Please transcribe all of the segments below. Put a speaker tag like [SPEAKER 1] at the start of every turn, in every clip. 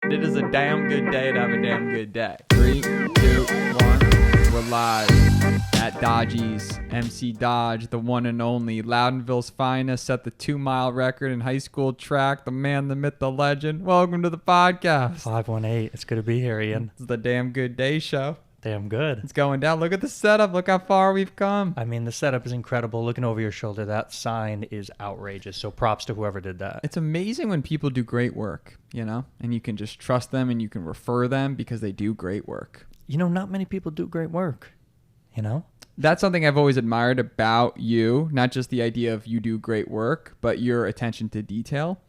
[SPEAKER 1] It is a damn good day to have a damn good day. 3, 2, 1. We're live at Stogies. MC Dodge, the one and only Loudonville's finest, set the 2-mile record in high school track. The man, the myth, the legend. Welcome to the podcast.
[SPEAKER 2] 518. It's good to be here, Ian.
[SPEAKER 1] It's the damn good day show.
[SPEAKER 2] Damn good.
[SPEAKER 1] It's going down. Look at the setup. Look how far we've come.
[SPEAKER 2] I mean, the setup is incredible. Looking over your shoulder, that sign is outrageous. So props to whoever did that.
[SPEAKER 1] It's amazing when people do great work, you know, and you can just trust them and you can refer them because they do great work.
[SPEAKER 2] You know, not many people do great work, you know?
[SPEAKER 1] That's something I've always admired about you, not just the idea of you do great work, but your attention to detail.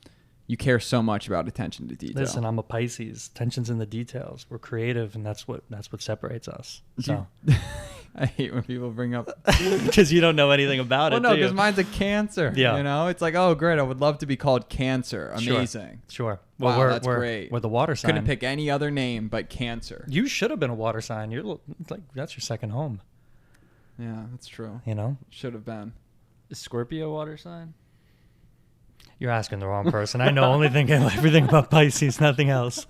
[SPEAKER 1] You care so much about attention to detail.
[SPEAKER 2] Listen, I'm a Pisces. Attention's in the details. We're creative, and that's what separates us. So
[SPEAKER 1] I hate when people bring up
[SPEAKER 2] because you don't know anything about it.
[SPEAKER 1] Well, no, because mine's a Cancer.
[SPEAKER 2] Yeah,
[SPEAKER 1] you know, it's like, oh, great, I would love to be called Cancer. Amazing.
[SPEAKER 2] Sure.
[SPEAKER 1] Well, wow, that's great.
[SPEAKER 2] We're the water sign.
[SPEAKER 1] Couldn't pick any other name but Cancer.
[SPEAKER 2] You should have been a water sign. You're like that's your second home.
[SPEAKER 1] Yeah, that's true.
[SPEAKER 2] You know,
[SPEAKER 1] should have been.
[SPEAKER 3] Is Scorpio water sign?
[SPEAKER 2] You're asking the wrong person. I know everything about Pisces, nothing else.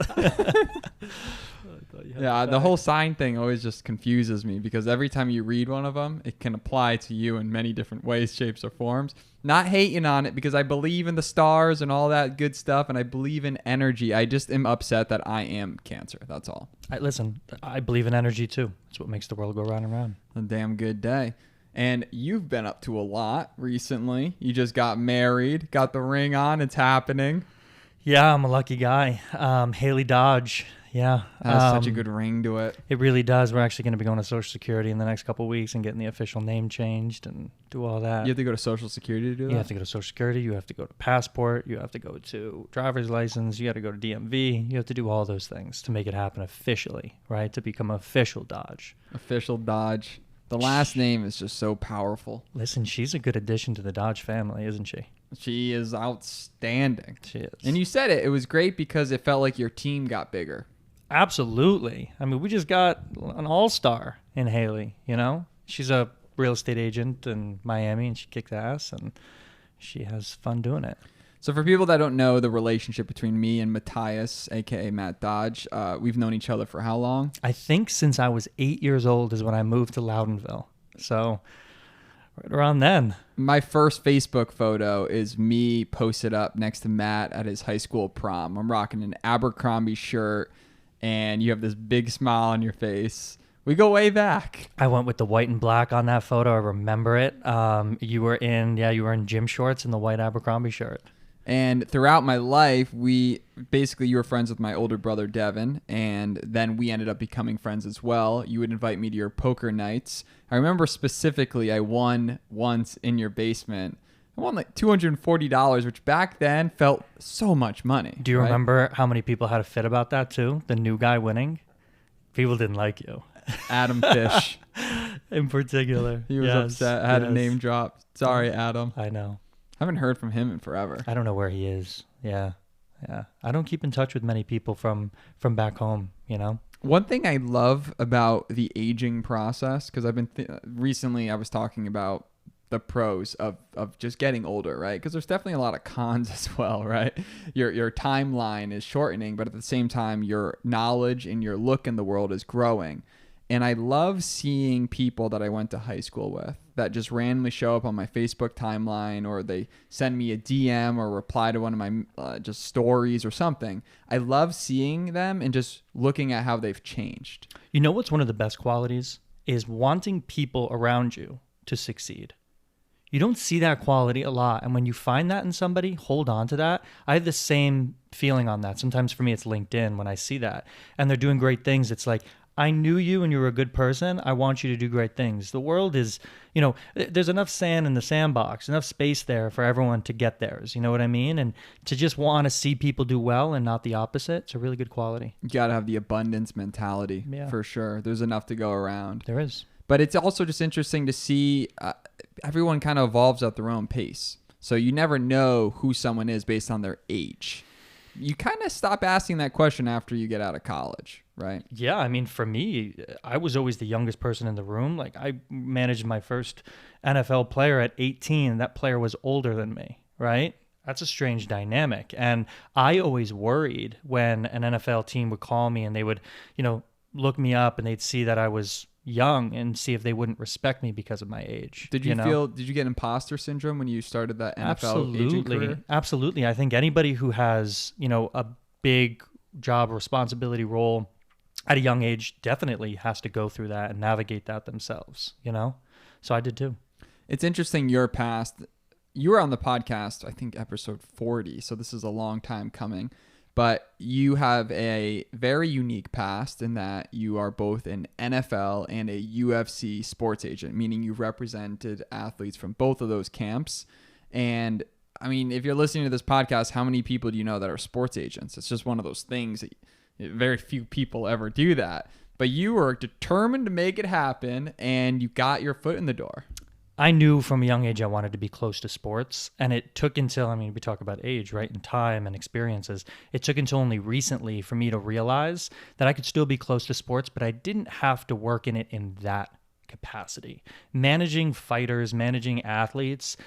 [SPEAKER 1] Yeah, the whole sign thing always just confuses me because every time you read one of them, it can apply to you in many different ways, shapes, or forms. Not hating on it because I believe in the stars and all that good stuff, and I believe in energy. I just am upset that I am Cancer. That's all.
[SPEAKER 2] Listen, I believe in energy too. It's what makes the world go round and round.
[SPEAKER 1] A damn good day. And you've been up to a lot recently. You just got married, got the ring on. It's happening.
[SPEAKER 2] Yeah, I'm a lucky guy. Haley Dodge. Yeah.
[SPEAKER 1] That has such a good ring to it.
[SPEAKER 2] It really does. We're actually going to be going to Social Security in the next couple of weeks and getting the official name changed and do all that.
[SPEAKER 1] You have to go to Social Security to do that?
[SPEAKER 2] You have to go to Social Security. You have to go to passport. You have to go to driver's license. You got to go to DMV. You have to do all those things to make it happen officially, right? To become official Dodge.
[SPEAKER 1] Official Dodge. The last name is just so powerful.
[SPEAKER 2] Listen, she's a good addition to the Dodge family, isn't she?
[SPEAKER 1] She is outstanding.
[SPEAKER 2] She is.
[SPEAKER 1] And you said it. It was great because it felt like your team got bigger.
[SPEAKER 2] Absolutely. I mean, we just got an all-star in Haley, you know? She's a real estate agent in Miami, and she kicks ass, and she has fun doing it.
[SPEAKER 1] So for people that don't know the relationship between me and Matthias, a.k.a. Matt Dodge, we've known each other for how long?
[SPEAKER 2] I think since I was 8 years old is when I moved to Loudonville. So right around then.
[SPEAKER 1] My first Facebook photo is me posted up next to Matt at his high school prom. I'm rocking an Abercrombie shirt, and you have this big smile on your face. We go way back.
[SPEAKER 2] I went with the white and black on that photo. I remember it. You were in gym shorts and the white Abercrombie shirt.
[SPEAKER 1] And throughout my life, you were friends with my older brother, Devin, and then we ended up becoming friends as well. You would invite me to your poker nights. I remember specifically I won once in your basement. I won like $240, which back then felt so much money.
[SPEAKER 2] Do you remember how many people had a fit about that too? The new guy winning? People didn't like you.
[SPEAKER 1] Adam Fish.
[SPEAKER 2] In particular.
[SPEAKER 1] He was upset. I had a name drop. Sorry, Adam.
[SPEAKER 2] I know.
[SPEAKER 1] I haven't heard from him in forever.
[SPEAKER 2] I don't know where he is. Yeah. I don't keep in touch with many people from back home, you know?
[SPEAKER 1] One thing I love about the aging process, because I've been recently I was talking about the pros of just getting older, right? Because there's definitely a lot of cons as well, right? Your timeline is shortening, but at the same time, your knowledge and your look in the world is growing. And I love seeing people that I went to high school with that just randomly show up on my Facebook timeline, or they send me a DM or reply to one of my just stories or something. I love seeing them and just looking at how they've changed.
[SPEAKER 2] You know what's one of the best qualities is wanting people around you to succeed. You don't see that quality a lot. And when you find that in somebody, hold on to that. I have the same feeling on that. Sometimes for me, it's LinkedIn when I see that and they're doing great things. It's like, I knew you and you were a good person. I want you to do great things. The world is, you know, there's enough sand in the sandbox, enough space there for everyone to get theirs. You know what I mean? And to just want to see people do well and not the opposite, it's a really good quality.
[SPEAKER 1] You got to have the abundance mentality for sure. There's enough to go around.
[SPEAKER 2] There is.
[SPEAKER 1] But it's also just interesting to see everyone kind of evolves at their own pace. So you never know who someone is based on their age. You kind of stop asking that question after you get out of college, right?
[SPEAKER 2] Yeah, I mean, for me, I was always the youngest person in the room. Like, I managed my first NFL player at 18. That player was older than me, right? That's a strange dynamic. And I always worried when an NFL team would call me and they would, look me up and they'd see that I was young and see if they wouldn't respect me because of my age.
[SPEAKER 1] Did you get imposter syndrome when you started that NFL agent career?
[SPEAKER 2] Absolutely. I think anybody who has, a big job responsibility role at a young age definitely has to go through that and navigate that themselves, So I did too.
[SPEAKER 1] It's interesting your past. You were on the podcast, I think episode 40, so this is a long time coming. But you have a very unique past in that you are both an NFL and a UFC sports agent, meaning you've represented athletes from both of those camps. And I mean, if you're listening to this podcast, how many people do you know that are sports agents? It's just one of those things that very few people ever do that. But you were determined to make it happen, and you got your foot in the door.
[SPEAKER 2] I knew from a young age I wanted to be close to sports, and it took until, we talk about age, right, and time and experiences. It took until only recently for me to realize that I could still be close to sports, but I didn't have to work in it in that capacity. Managing fighters, managing athletes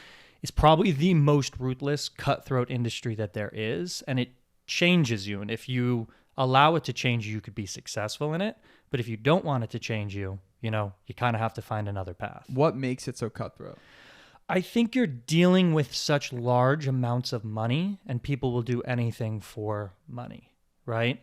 [SPEAKER 2] is probably the most ruthless, cutthroat industry that there is, and it changes you. And if you allow it to change you, you could be successful in it. But if you don't want it to change you, you kind of have to find another path.
[SPEAKER 1] What makes it so cutthroat?
[SPEAKER 2] I think you're dealing with such large amounts of money, and people will do anything for money, right?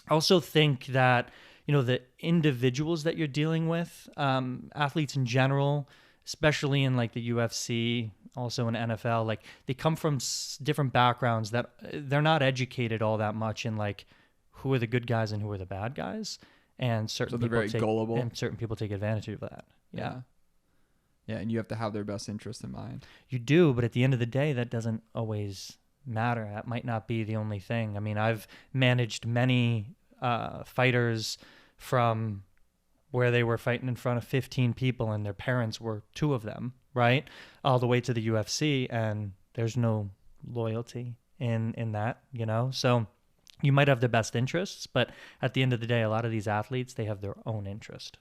[SPEAKER 2] I also think that, the individuals that you're dealing with, athletes in general, especially in like the UFC, also in NFL, like they come from different backgrounds that they're not educated all that much in like who are the good guys and who are the bad guys. And certain people
[SPEAKER 1] gullible.
[SPEAKER 2] And certain people take advantage of that. Yeah.
[SPEAKER 1] Yeah, and you have to have their best interest in mind.
[SPEAKER 2] You do, but at the end of the day, that doesn't always matter. That might not be the only thing. I've managed many fighters from where they were fighting in front of 15 people and their parents were 2 of them, right? All the way to the UFC, and there's no loyalty in that, So you might have their best interests, but at the end of the day, a lot of these athletes, they have their own interest.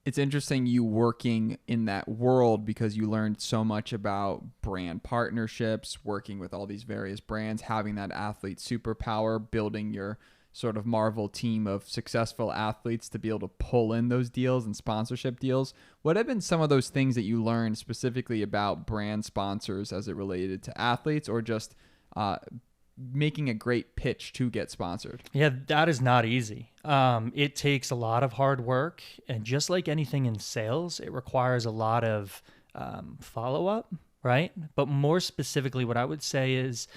[SPEAKER 1] It's interesting you working in that world because you learned so much about brand partnerships, working with all these various brands, having that athlete superpower, building your sort of Marvel team of successful athletes to be able to pull in those deals and sponsorship deals. What have been some of those things that you learned specifically about brand sponsors as it related to athletes, or just making a great pitch to get sponsored?
[SPEAKER 2] Yeah, that is not easy. It takes a lot of hard work, and just like anything in sales, it requires a lot of follow-up, right? But more specifically, what I would say is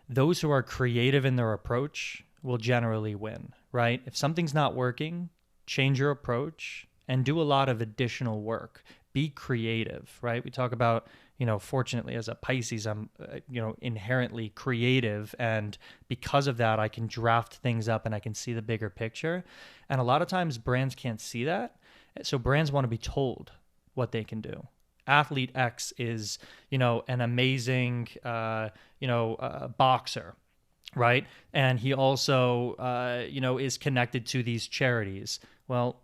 [SPEAKER 2] those who are creative in their approach will generally win, right? If something's not working, change your approach and do a lot of additional work. Be creative, right? We talk about, fortunately as a Pisces, I'm, inherently creative. And because of that, I can draft things up and I can see the bigger picture. And a lot of times brands can't see that. So brands want to be told what they can do. Athlete X is, an amazing, boxer, right? And he also, is connected to these charities. Well,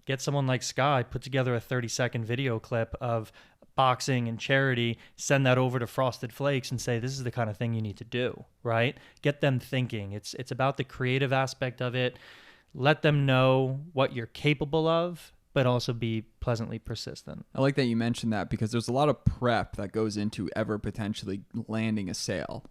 [SPEAKER 2] get someone like Sky, put together a 30-second video clip of boxing and charity, send that over to Frosted Flakes and say, this is the kind of thing you need to do, right? Get them thinking. It's about the creative aspect of it. Let them know what you're capable of, but also be pleasantly persistent.
[SPEAKER 1] I like that you mentioned that because there's a lot of prep that goes into ever potentially landing a sale.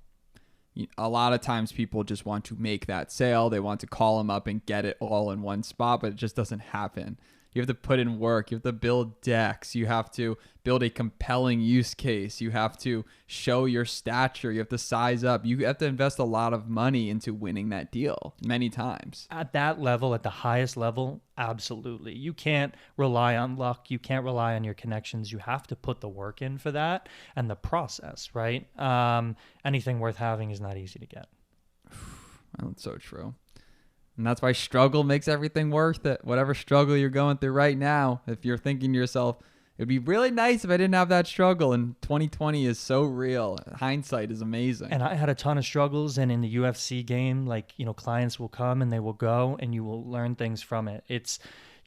[SPEAKER 1] A lot of times people just want to make that sale. They want to call them up and get it all in one spot, but it just doesn't happen. You have to put in work. You have to build decks. You have to build a compelling use case. You have to show your stature. You have to size up. You have to invest a lot of money into winning that deal many times.
[SPEAKER 2] At that level, at the highest level, absolutely. You can't rely on luck. You can't rely on your connections. You have to put the work in for that and the process, right? Anything worth having is not easy to get.
[SPEAKER 1] That's so true. And that's why struggle makes everything worth it. Whatever struggle you're going through right now, if you're thinking to yourself, it'd be really nice if I didn't have that struggle. And 2020 is so real. Hindsight is amazing.
[SPEAKER 2] And I had a ton of struggles. And in the UFC game, clients will come and they will go and you will learn things from it.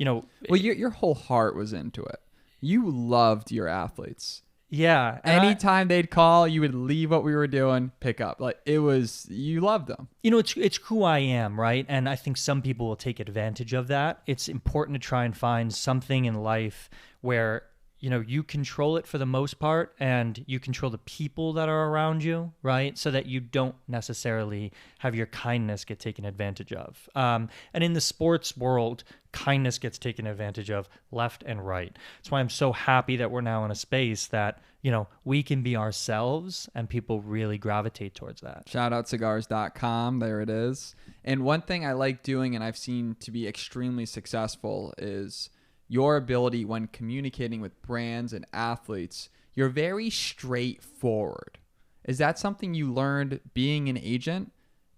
[SPEAKER 1] Well, your whole heart was into it. You loved your athletes.
[SPEAKER 2] Yeah.
[SPEAKER 1] Anytime they'd call, you would leave what we were doing, pick up. Like, it was, you loved them.
[SPEAKER 2] You know, it's who I am, right? And I think some people will take advantage of that. It's important to try and find something in life where, you know, you control it for the most part and you control the people that are around you, right? So that you don't necessarily have your kindness get taken advantage of. And in the sports world, kindness gets taken advantage of left and right. That's why I'm so happy that we're now in a space that, you know, we can be ourselves and people really gravitate towards that.
[SPEAKER 1] Shout out cigars.com. There it is. And one thing I like doing, and I've seen to be extremely successful, is your ability when communicating with brands and athletes. You're very straightforward. Is that something you learned being an agent?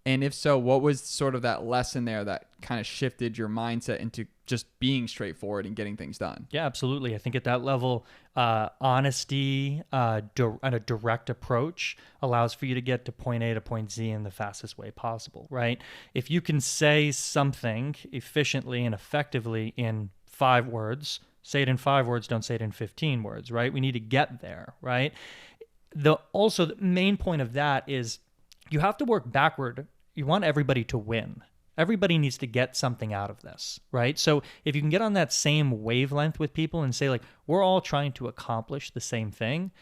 [SPEAKER 1] And if so, what was sort of that lesson there that kind of shifted your mindset into just being straightforward and getting things done?
[SPEAKER 2] Yeah, absolutely. I think at that level, honesty and a direct approach allows for you to get to point A to point Z in the fastest way possible, right? If you can say something efficiently and effectively in 5 words, say it in 5 words, don't say it in 15 words, right? We need to get there, right? Also, the main point of that is you have to work backward. You want everybody to win. Everybody needs to get something out of this, right? So if you can get on that same wavelength with people and say, like, we're all trying to accomplish the same thing,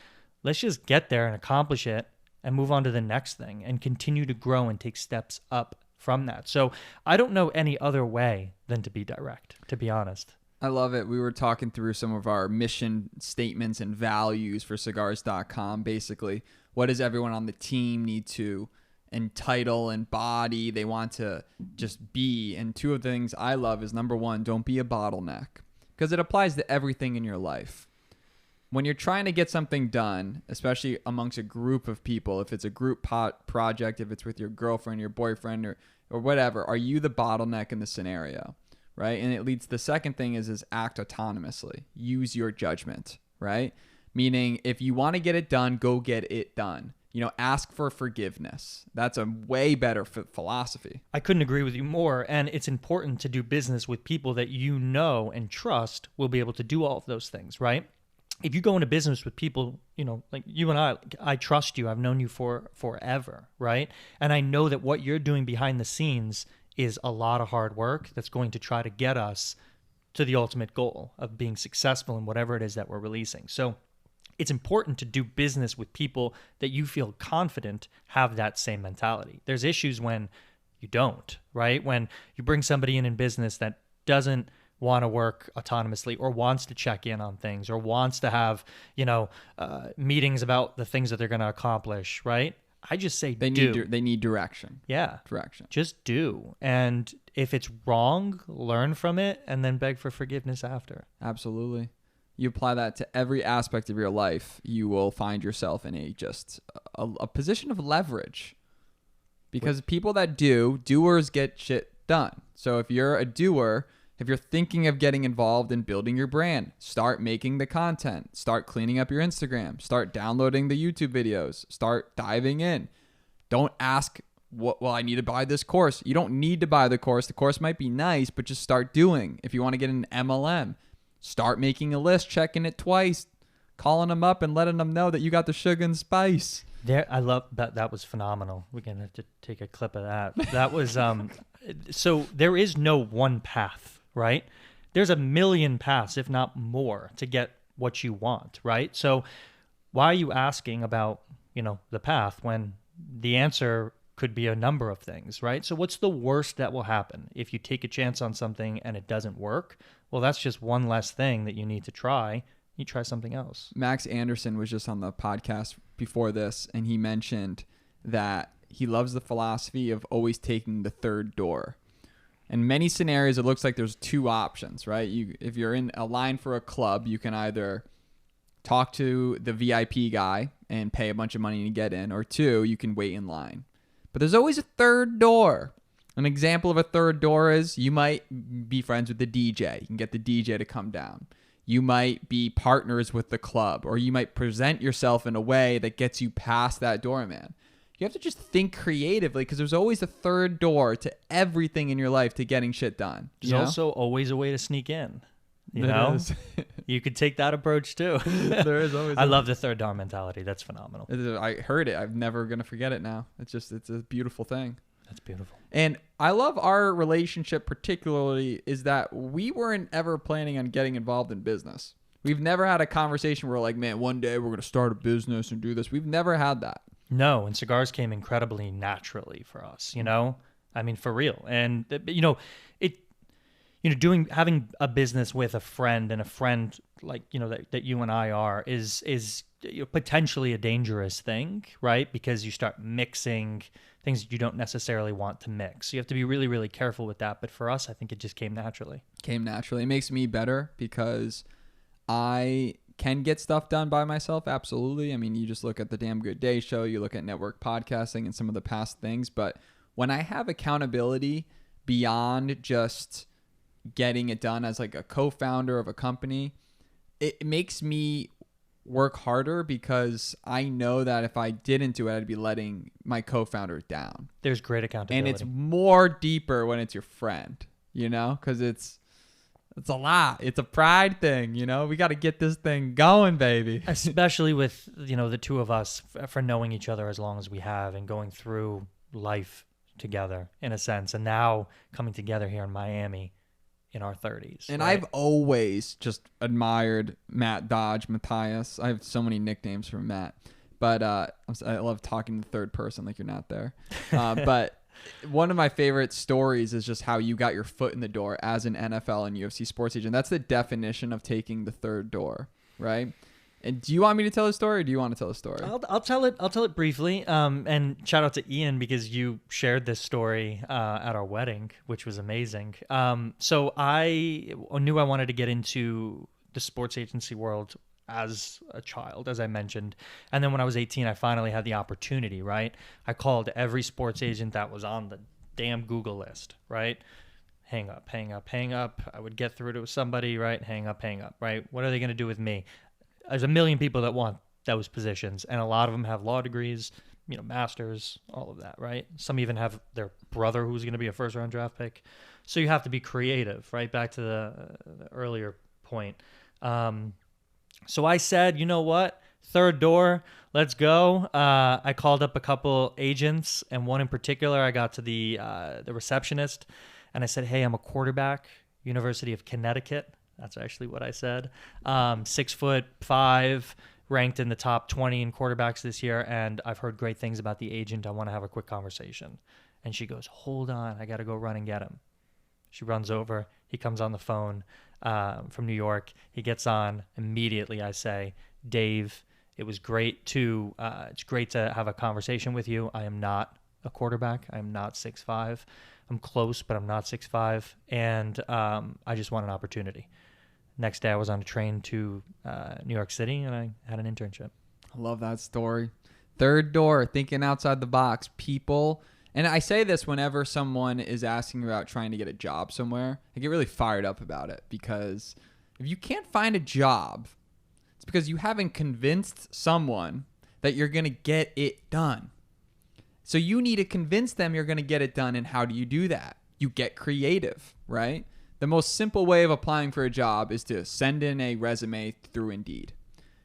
[SPEAKER 2] let's just get there and accomplish it and move on to the next thing and continue to grow and take steps up from that. So I don't know any other way than to be direct, to be honest.
[SPEAKER 1] I love it. We were talking through some of our mission statements and values for cigars.com. Basically, what does everyone on the team need to entitle, embody, they want to just be? And 2 of the things I love is, number 1, don't be a bottleneck, because it applies to everything in your life. When you're trying to get something done, especially amongst a group of people, if it's a group project, if it's with your girlfriend, your boyfriend, or whatever, are you the bottleneck in the scenario, right? And it leads, the second thing is act autonomously. Use your judgment, right? Meaning, if you want to get it done, go get it done. You know, ask for forgiveness. That's a way better philosophy.
[SPEAKER 2] I couldn't agree with you more. And it's important to do business with people that you know and trust will be able to do all of those things, right? If you go into business with people, you know, like you and I trust you. I've known you for forever, right? And I know that what you're doing behind the scenes is a lot of hard work that's going to try to get us to the ultimate goal of being successful in whatever it is that we're releasing. So it's important to do business with people that you feel confident have that same mentality. There's issues when you don't, right? When you bring somebody in business that doesn't want to work autonomously or wants to check in on things or wants to have, you know, meetings about the things that they're going to accomplish, right? I just say
[SPEAKER 1] they need direction.
[SPEAKER 2] Yeah.
[SPEAKER 1] Direction.
[SPEAKER 2] Just do. And if it's wrong, learn from it and then beg for forgiveness after.
[SPEAKER 1] Absolutely. You apply that to every aspect of your life, you will find yourself in a position of leverage. Because people that doers get shit done. So if you're a doer, if you're thinking of getting involved in building your brand, start making the content, start cleaning up your Instagram, start downloading the YouTube videos, start diving in. Don't ask, well, I need to buy this course. You don't need to buy the course. The course might be nice, but just start doing. If you want to get an MLM, start making a list, checking it twice, calling them up and letting them know that you got the sugar and spice.
[SPEAKER 2] I love that. That was phenomenal. We're going to have to take a clip of that. That was, so there is no one path, right? There's a million paths, if not more, to get what you want, right? So why are you asking about, you know, the path when the answer could be a number of things, right? So what's the worst that will happen if you take a chance on something and it doesn't work? Well, that's just one less thing that you need to try. You try something else.
[SPEAKER 1] Max Anderson was just on the podcast before this, and he mentioned that he loves the philosophy of always taking the third door. In many scenarios, it looks like there's 2 options, right? If you're in a line for a club, you can either talk to the VIP guy and pay a bunch of money to get in, or 2, you can wait in line. But there's always a third door. An example of a third door is you might be friends with the DJ. You can get the DJ to come down. You might be partners with the club, or you might present yourself in a way that gets you past that doorman. You have to just think creatively, because there's always a third door to everything in your life to getting shit done.
[SPEAKER 2] There's also always a way to sneak in. You
[SPEAKER 1] It
[SPEAKER 2] know,
[SPEAKER 1] is.
[SPEAKER 2] you could take that approach too.
[SPEAKER 1] There is always.
[SPEAKER 2] I love the third door mentality. That's phenomenal.
[SPEAKER 1] I heard it. I'm never gonna forget it now. It's a beautiful thing.
[SPEAKER 2] That's beautiful.
[SPEAKER 1] And I love our relationship particularly is that we weren't ever planning on getting involved in business. We've never had a conversation where like, man, one day we're going to start a business and do this. We've never had that.
[SPEAKER 2] No, and cigars came incredibly naturally for us, you know? I mean, for real. And, you know, having a business with a friend and a friend like, you know, that you and I are is potentially a dangerous thing, right? Because you start mixing things that you don't necessarily want to mix. So you have to be really, really careful with that. But for us, I think it just came naturally. It
[SPEAKER 1] makes me better because I can get stuff done by myself. Absolutely. I mean, you just look at the Damn Good Day show, you look at network podcasting and some of the past things. But when I have accountability beyond just getting it done as like a co-founder of a company, it makes me work harder because I know that if I didn't do it, I'd be letting my co-founder down.
[SPEAKER 2] There's great accountability.
[SPEAKER 1] And it's more deeper when it's your friend, you know, because it's a lot. It's a pride thing, you know. We got to get this thing going, baby.
[SPEAKER 2] Especially with, you know, the two of us for knowing each other as long as we have and going through life together in a sense. And now coming together here in Miami in our 30s.
[SPEAKER 1] And
[SPEAKER 2] right?
[SPEAKER 1] I've always just admired Matt Dodge, Matthias. I have so many nicknames for Matt. But I love talking to the third person like you're not there. But one of my favorite stories is just how you got your foot in the door as an NFL and UFC sports agent. That's the definition of taking the third door, right? And do you want me to tell a story or do you want to tell a story?
[SPEAKER 2] I'll tell it briefly. And shout out to Ian because you shared this story at our wedding, which was amazing. So I knew I wanted to get into the sports agency world as a child, as I mentioned. And then when I was 18, I finally had the opportunity, right? I called every sports agent that was on the damn Google list, right? Hang up. I would get through to somebody, right? Hang up, right? What are they going to do with me? There's a million people that want those positions, and a lot of them have law degrees, you know, masters, all of that, right? Some even have their brother who's going to be a first-round draft pick. So you have to be creative, right? Back to the earlier point. So I said, you know what? Third door, let's go. I called up a couple agents, and one in particular, I got to the receptionist, and I said, hey, I'm a quarterback, University of Connecticut. That's actually what I said. 6'5", ranked in the top 20 in quarterbacks this year, and I've heard great things about the agent. I want to have a quick conversation. And she goes, hold on, I got to go run and get him. She runs over. He comes on the phone from New York. He gets on. Immediately I say, Dave, it's great to have a conversation with you. I am not a quarterback. I am not 6'5". I'm close, but I'm not 6'5", and I just want an opportunity. Next day, I was on a train to New York City, and I had an internship.
[SPEAKER 1] I love that story. Third door, thinking outside the box. People, and I say this whenever someone is asking about trying to get a job somewhere, I get really fired up about it because if you can't find a job, it's because you haven't convinced someone that you're going to get it done. So you need to convince them you're going to get it done. And how do you do that? You get creative, right? The most simple way of applying for a job is to send in a resume through Indeed.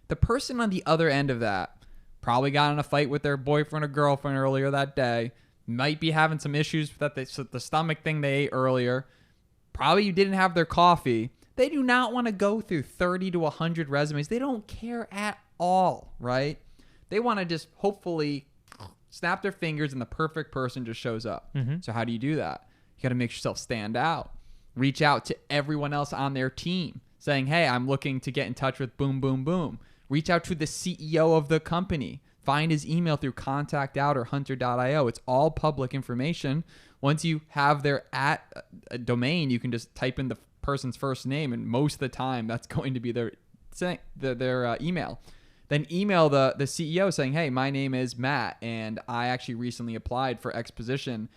[SPEAKER 1] The person on the other end of that probably got in a fight with their boyfriend or girlfriend earlier that day, might be having some issues with the stomach thing they ate earlier. Probably you didn't have their coffee. They do not want to go through 30 to 100 resumes. They don't care at all, right? They want to just hopefully snap their fingers and the perfect person just shows up. Mm-hmm. So how do you do that? You got to make yourself stand out. Reach out to everyone else on their team saying, hey, I'm looking to get in touch with boom, boom, boom. Reach out to the CEO of the company. Find his email through ContactOut or Hunter.io. It's all public information. Once you have their @ domain, you can just type in the person's first name, and most of the time that's going to be their email. Then email the CEO saying, hey, my name is Matt, and I actually recently applied for X position.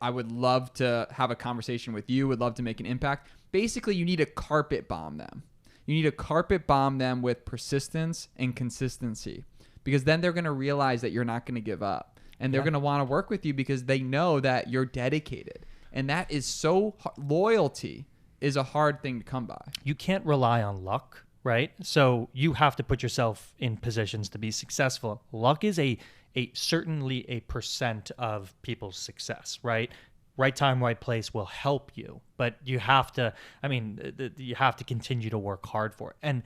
[SPEAKER 1] I would love to have a conversation with you, would love to make an impact. Basically, you need to carpet bomb them. You need to carpet bomb them with persistence and consistency, because then they're going to realize that you're not going to give up, and they're going to want to work with you because they know that you're dedicated. And that is so loyalty is a hard thing to come by.
[SPEAKER 2] You can't rely on luck, right? So you have to put yourself in positions to be successful. Luck is certainly a percent of people's success, right? Right time, right place will help you, but you have to, you have to continue to work hard for it. And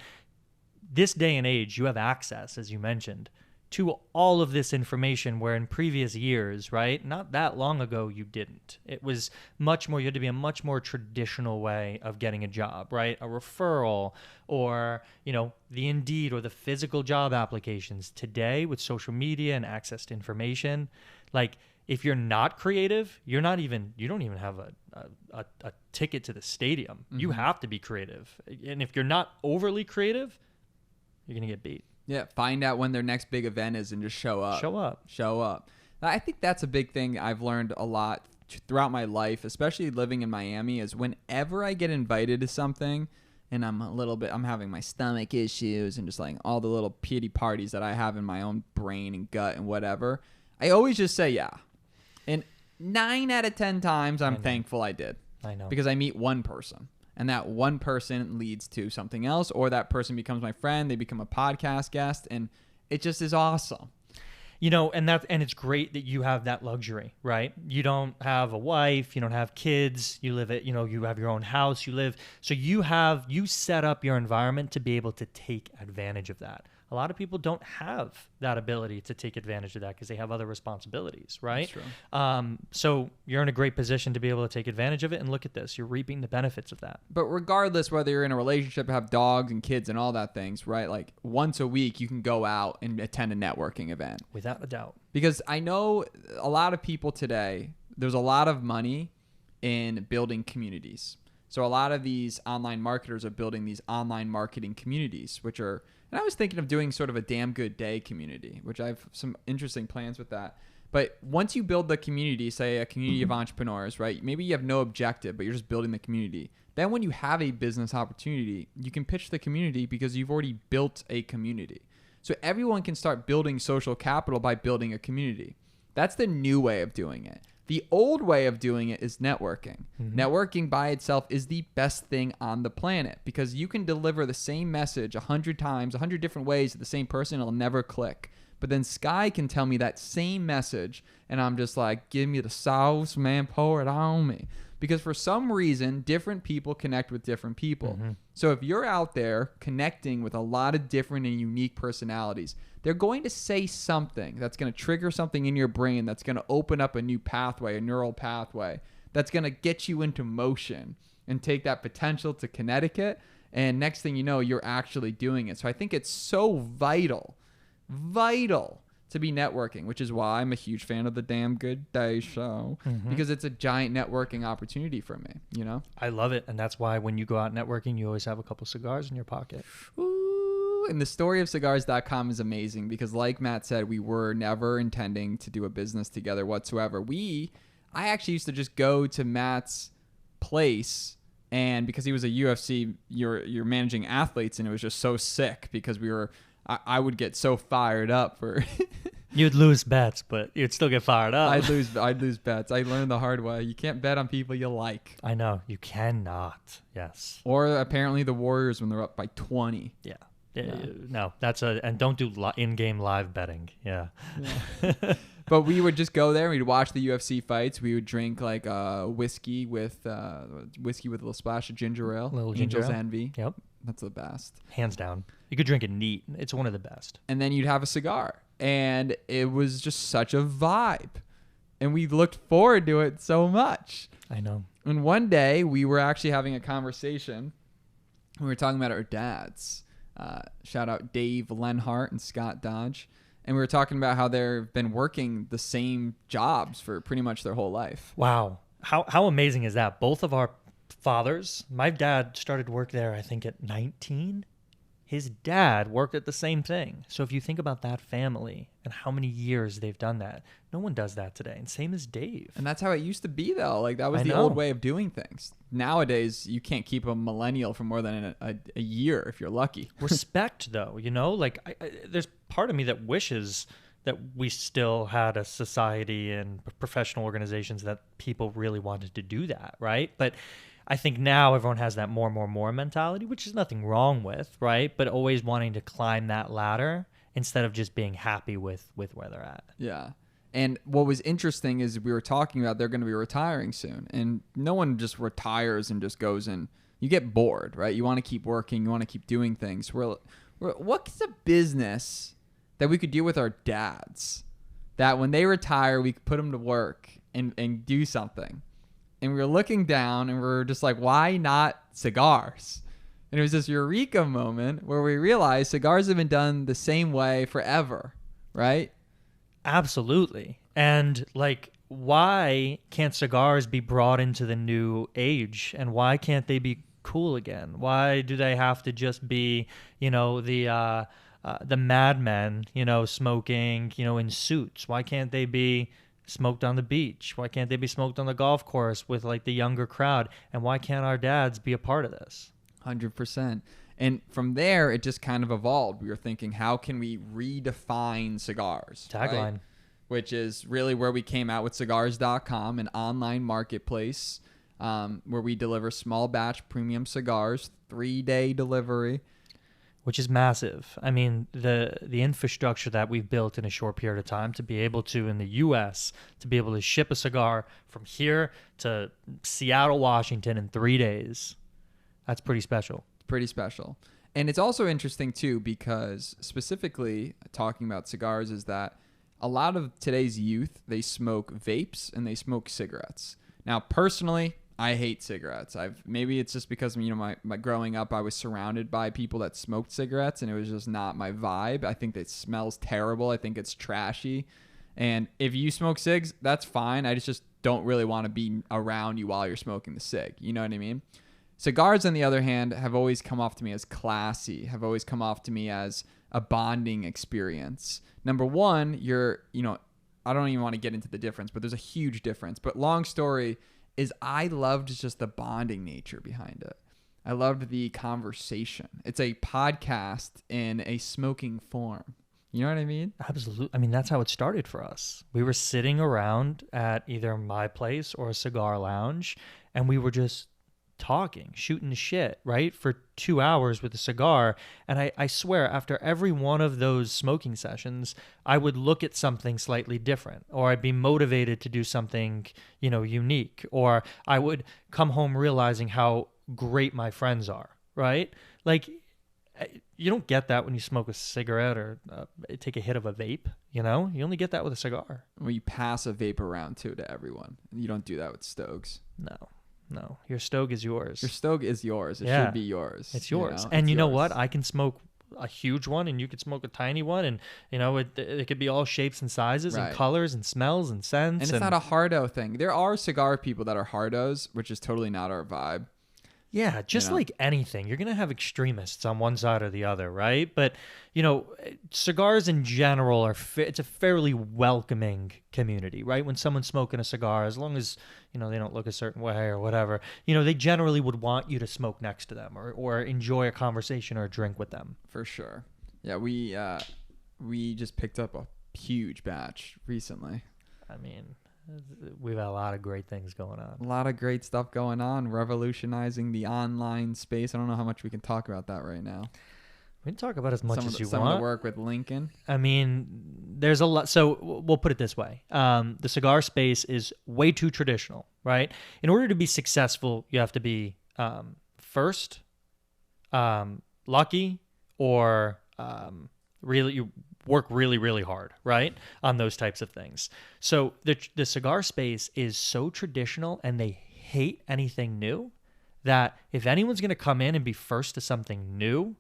[SPEAKER 2] this day and age, you have access, as you mentioned, to all of this information, where in previous years, right, not that long ago, you didn't. It was much more, you had to be a much more traditional way of getting a job, right? A referral, or, the Indeed or the physical job applications. Today, with social media and access to information, like, if you're not creative, you don't even have a ticket to the stadium. You have to be creative. And if you're not overly creative, you're going to get beat.
[SPEAKER 1] Yeah, find out when their next big event is and just show up. Show up. I think that's a big thing I've learned a lot throughout my life, especially living in Miami, is whenever I get invited to something and I'm having my stomach issues and just like all the little pity parties that I have in my own brain and gut and whatever, I always just say yeah. And 9 out of 10 times I'm thankful I did.
[SPEAKER 2] I know.
[SPEAKER 1] Because I meet one person. And that one person leads to something else, or that person becomes my friend. They become a podcast guest, and it just is awesome.
[SPEAKER 2] And it's great that you have that luxury, right? You don't have a wife, you don't have kids, you live at, you have your own house, so you set up your environment to be able to take advantage of that. A lot of people don't have that ability to take advantage of that because they have other responsibilities, right?
[SPEAKER 1] That's true.
[SPEAKER 2] So you're in a great position to be able to take advantage of it. And look at this. You're reaping the benefits of that.
[SPEAKER 1] But regardless, whether you're in a relationship, have dogs and kids and all that things, right? Like once a week, you can go out and attend a networking event.
[SPEAKER 2] Without a doubt.
[SPEAKER 1] Because I know a lot of people today, there's a lot of money in building communities. So a lot of these online marketers are building these online marketing communities, and I was thinking of doing sort of a damn good day community, which I have some interesting plans with that. But once you build the community, say a community of entrepreneurs, right? Maybe you have no objective, but you're just building the community. Then when you have a business opportunity, you can pitch the community because you've already built a community. So everyone can start building social capital by building a community. That's the new way of doing it. The old way of doing it is networking. Mm-hmm. Networking by itself is the best thing on the planet because you can deliver the same message 100 times, 100 different ways to the same person. It'll never click. But then Sky can tell me that same message, and I'm just like, give me the sauce, man, pour it on me. Because for some reason, different people connect with different people. Mm-hmm. So if you're out there connecting with a lot of different and unique personalities, they're going to say something that's going to trigger something in your brain that's going to open up a new pathway, a neural pathway, that's going to get you into motion and take that potential to Connecticut. And next thing you know, you're actually doing it. So I think it's so vital to be networking, which is why I'm a huge fan of the Damn Good Day show, because it's a giant networking opportunity for me,
[SPEAKER 2] I love it. And that's why when you go out networking, you always have a couple cigars in your pocket.
[SPEAKER 1] Ooh, and the story of cigars.com is amazing because like Matt said, we were never intending to do a business together whatsoever. I actually used to just go to Matt's place, and because he was a UFC, you're managing athletes, and it was just so sick because I would get so fired up for
[SPEAKER 2] You'd lose bets, but you'd still get fired up.
[SPEAKER 1] I'd lose bets. I learned the hard way. You can't bet on people you like.
[SPEAKER 2] I know. You cannot. Yes.
[SPEAKER 1] Or apparently the Warriors when they're up by 20.
[SPEAKER 2] Yeah. No, and don't do in-game live betting. Yeah.
[SPEAKER 1] But we would just go there. We'd watch the UFC fights. We would drink like whiskey with a little splash of ginger ale.
[SPEAKER 2] Little ginger ale.
[SPEAKER 1] Envy.
[SPEAKER 2] Yep.
[SPEAKER 1] That's the best.
[SPEAKER 2] Hands down. You could drink it neat. It's one of the best.
[SPEAKER 1] And then you'd have a cigar. And it was just such a vibe. And we looked forward to it so much.
[SPEAKER 2] I know.
[SPEAKER 1] And one day we were actually having a conversation. We were talking about our dads. Shout out Dave Lenhart and Scott Dodge. And we were talking about how they've been working the same jobs for pretty much their whole life.
[SPEAKER 2] Wow. How amazing is that? Both of our fathers, my dad started work there, I think, at 19. His dad worked at the same thing. So if you think about that family and how many years they've done that, no one does that today. And same as Dave.
[SPEAKER 1] And that's how it used to be, though. Like, that was the old way of doing things. Nowadays, you can't keep a millennial for more than a year if you're lucky.
[SPEAKER 2] Respect, though, like there's part of me that wishes that we still had a society and professional organizations that people really wanted to do that, right? But I think now everyone has that more mentality, which is nothing wrong with, right? But always wanting to climb that ladder instead of just being happy with where they're at.
[SPEAKER 1] Yeah. And what was interesting is we were talking about they're going to be retiring soon. And no one just retires and just goes and you get bored, right? You want to keep working. You want to keep doing things. What's a business that we could do with our dads that when they retire, we could put them to work and do something? And we were looking down and we were just like, why not cigars? And it was this eureka moment where we realized cigars have been done the same way forever, right?
[SPEAKER 2] Absolutely. And like, why can't cigars be brought into the new age? And why can't they be cool again? Why do they have to just be, the madmen, smoking, in suits? Why can't they be smoked on the beach? Why can't they be smoked on the golf course with like the younger crowd? And why can't our dads be a part of this?
[SPEAKER 1] 100%. And from there, it just kind of evolved. We were thinking, how can we redefine cigars?
[SPEAKER 2] Tagline.
[SPEAKER 1] Right? Which is really where we came out with cigars.com, an online marketplace where we deliver small batch premium cigars, 3-day delivery.
[SPEAKER 2] Which is massive. I mean, the infrastructure that we've built in a short period of time to be able to, in the U.S., to be able to ship a cigar from here to Seattle, Washington in 3 days, that's pretty special.
[SPEAKER 1] Pretty special. And it's also interesting, too, because specifically talking about cigars is that a lot of today's youth, they smoke vapes and they smoke cigarettes. Now, personally, I hate cigarettes. Maybe it's just because my growing up I was surrounded by people that smoked cigarettes and it was just not my vibe. I think it smells terrible. I think it's trashy. And if you smoke cigs, that's fine. I just don't really want to be around you while you're smoking the cig. You know what I mean? Cigars, on the other hand, have always come off to me as classy, have always come off to me as a bonding experience. Number one, I don't even want to get into the difference, but there's a huge difference. But long story is I loved just the bonding nature behind it. I loved the conversation. It's a podcast in a smoking form. You know what I mean?
[SPEAKER 2] Absolutely. I mean, that's how it started for us. We were sitting around at either my place or a cigar lounge, and we were just talking, shooting the shit, right? For 2 hours with a cigar. And I swear, after every one of those smoking sessions, I would look at something slightly different, or I'd be motivated to do something, unique, or I would come home realizing how great my friends are, right? Like, you don't get that when you smoke a cigarette or take a hit of a vape, you only get that with a cigar.
[SPEAKER 1] Well, you pass a vape around too to everyone. You don't do that with Stogies.
[SPEAKER 2] No, your Stogie is yours.
[SPEAKER 1] Your Stogie is yours. It should be yours.
[SPEAKER 2] It's yours. And you know what? I can smoke a huge one and you could smoke a tiny one, and it could be all shapes and sizes and colors and smells and scents.
[SPEAKER 1] And it's not a hardo thing. There are cigar people that are hardos, which is totally not our vibe.
[SPEAKER 2] Yeah, just like anything, you're going to have extremists on one side or the other, right? But, cigars in general it's a fairly welcoming community, right? When someone's smoking a cigar, as long as, they don't look a certain way or whatever, they generally would want you to smoke next to them or enjoy a conversation or a drink with them.
[SPEAKER 1] For sure. Yeah, we just picked up a huge batch recently.
[SPEAKER 2] I mean, we've had a lot of great things going on.
[SPEAKER 1] A lot of great stuff going on, revolutionizing the online space. I don't know how much we can talk about that right now.
[SPEAKER 2] We can talk about as much as you want.
[SPEAKER 1] Some of the work with Lincoln.
[SPEAKER 2] I mean, there's a lot. So we'll put it this way. The cigar space is way too traditional, right? In order to be successful, you have to be first, lucky, or really you work really, really hard, right, on those types of things. So the cigar space is so traditional, and they hate anything new, that if anyone's going to come in and be first to something new,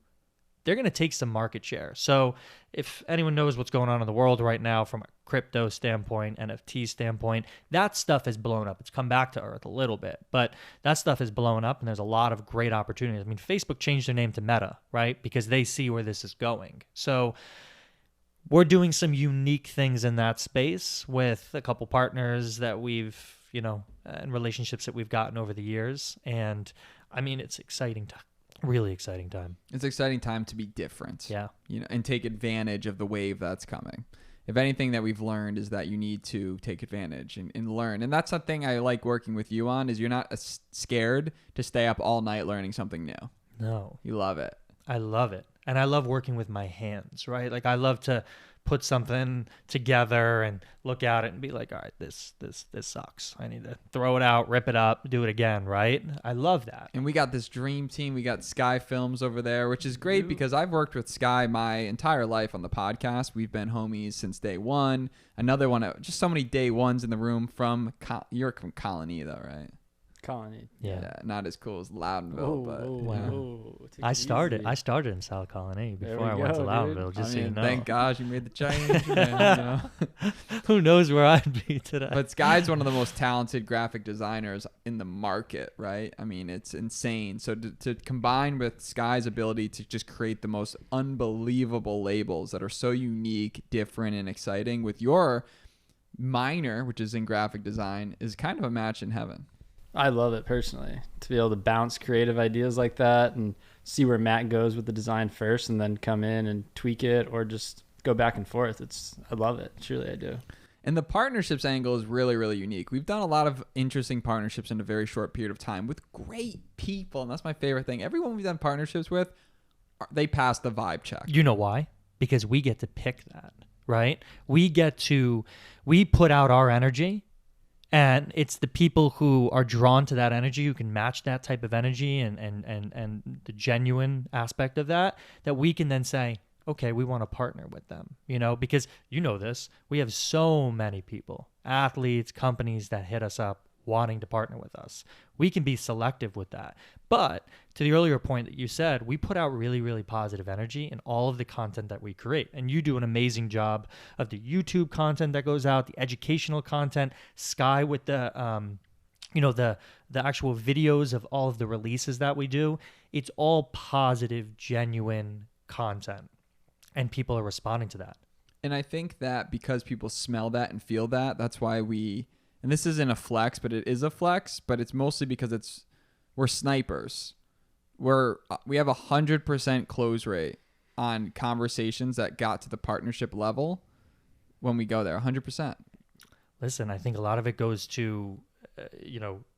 [SPEAKER 2] they're going to take some market share. So if anyone knows what's going on in the world right now from a crypto standpoint, NFT standpoint, that stuff has blown up. It's come back to earth a little bit, but that stuff is blowing up, and there's a lot of great opportunities. I mean, Facebook changed their name to Meta, right, because they see where this is going. So we're doing some unique things in that space with a couple partners that we've, and relationships that we've gotten over the years. And I mean, it's exciting time. Really exciting time.
[SPEAKER 1] It's an exciting time to be different.
[SPEAKER 2] Yeah.
[SPEAKER 1] And take advantage of the wave that's coming. if anything that we've learned is that you need to take advantage and learn. And that's something I like working with you on, is you're not scared to stay up all night learning something new.
[SPEAKER 2] No.
[SPEAKER 1] You love it.
[SPEAKER 2] I love it. And I love working with my hands, right? Like I love to put something together and look at it and be like, all right, this sucks. I need to throw it out, rip it up, do it again, right? I love that.
[SPEAKER 1] And we got this dream team. We got Sky Films over there, which is great because I've worked with Sky my entire life on the podcast. We've been homies since day one. Another one, just so many day ones in the room you're from Colony though, right?
[SPEAKER 3] Colony.
[SPEAKER 2] Yeah.
[SPEAKER 1] Not as cool as Loudonville, but
[SPEAKER 2] wow. I started in South Colony before I went to Loudonville, just so you know.
[SPEAKER 1] Thank God you made the change, man,
[SPEAKER 2] Who knows where I'd be today.
[SPEAKER 1] But Sky's one of the most talented graphic designers in the market, right? I mean, it's insane. So to combine with Sky's ability to just create the most unbelievable labels that are so unique, different, and exciting with your minor, which is in graphic design, is kind of a match in heaven.
[SPEAKER 3] I love it personally, to be able to bounce creative ideas like that and see where Matt goes with the design first and then come in and tweak it or just go back and forth. I love it. Truly, I do.
[SPEAKER 1] And the partnerships angle is really, really unique. We've done a lot of interesting partnerships in a very short period of time with great people. And that's my favorite thing. Everyone we've done partnerships with, they pass the vibe check.
[SPEAKER 2] You know why? Because we get to pick that, right? We put out our energy. And it's the people who are drawn to that energy, who can match that type of energy and the genuine aspect of that we can then say, okay, we want to partner with them, because you know this, we have so many people, athletes, companies that hit us up wanting to partner with us. We can be selective with that. But to the earlier point that you said, we put out really, really positive energy in all of the content that we create. And you do an amazing job of the YouTube content that goes out, the educational content, Sky with the actual videos of all of the releases that we do. It's all positive, genuine content. And people are responding to that.
[SPEAKER 1] And I think that because people smell that and feel that, that's why and this isn't a flex, but it is a flex, but it's mostly because we're snipers. We have 100% close rate on conversations that got to the partnership level when we go there, 100%.
[SPEAKER 2] Listen, I think a lot of it goes to,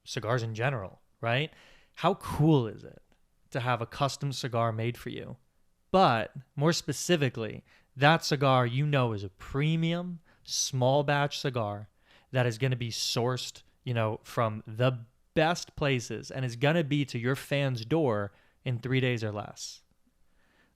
[SPEAKER 2] cigars in general, right? How cool is it to have a custom cigar made for you? But more specifically, that cigar is a premium, small batch cigar that is going to be sourced, from the best places and is going to be to your fan's door in 3 days or less.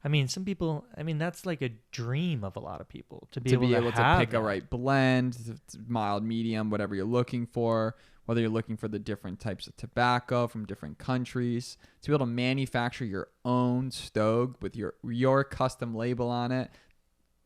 [SPEAKER 2] I mean, some people, that's like a dream of a lot of people to be able to
[SPEAKER 1] pick a right blend, mild, medium, whatever you're looking for, whether you're looking for the different types of tobacco from different countries, to be able to manufacture your own Stog with your custom label on it.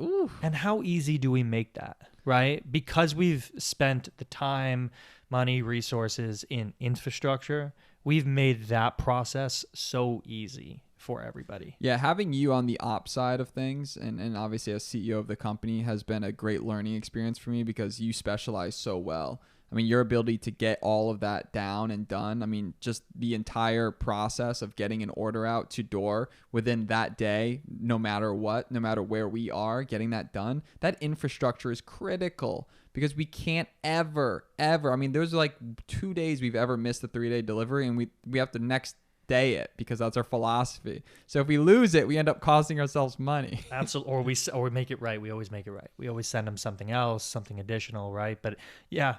[SPEAKER 1] Ooh.
[SPEAKER 2] And how easy do we make that, right? Because we've spent the time, money, resources in infrastructure, we've made that process so easy for everybody.
[SPEAKER 1] Yeah, having you on the ops side of things and obviously as CEO of the company has been a great learning experience for me because you specialize so well. I mean, your ability to get all of that down and done, just the entire process of getting an order out to door within that day, no matter where we are, getting that done, that infrastructure is critical because we can't ever, there's like 2 days we've ever missed a 3-day delivery and we have to next day it because that's our philosophy. So if we lose it, we end up costing ourselves money.
[SPEAKER 2] Absolutely. Or we make it right. We always make it right. We always send them something else, something additional, right? But yeah,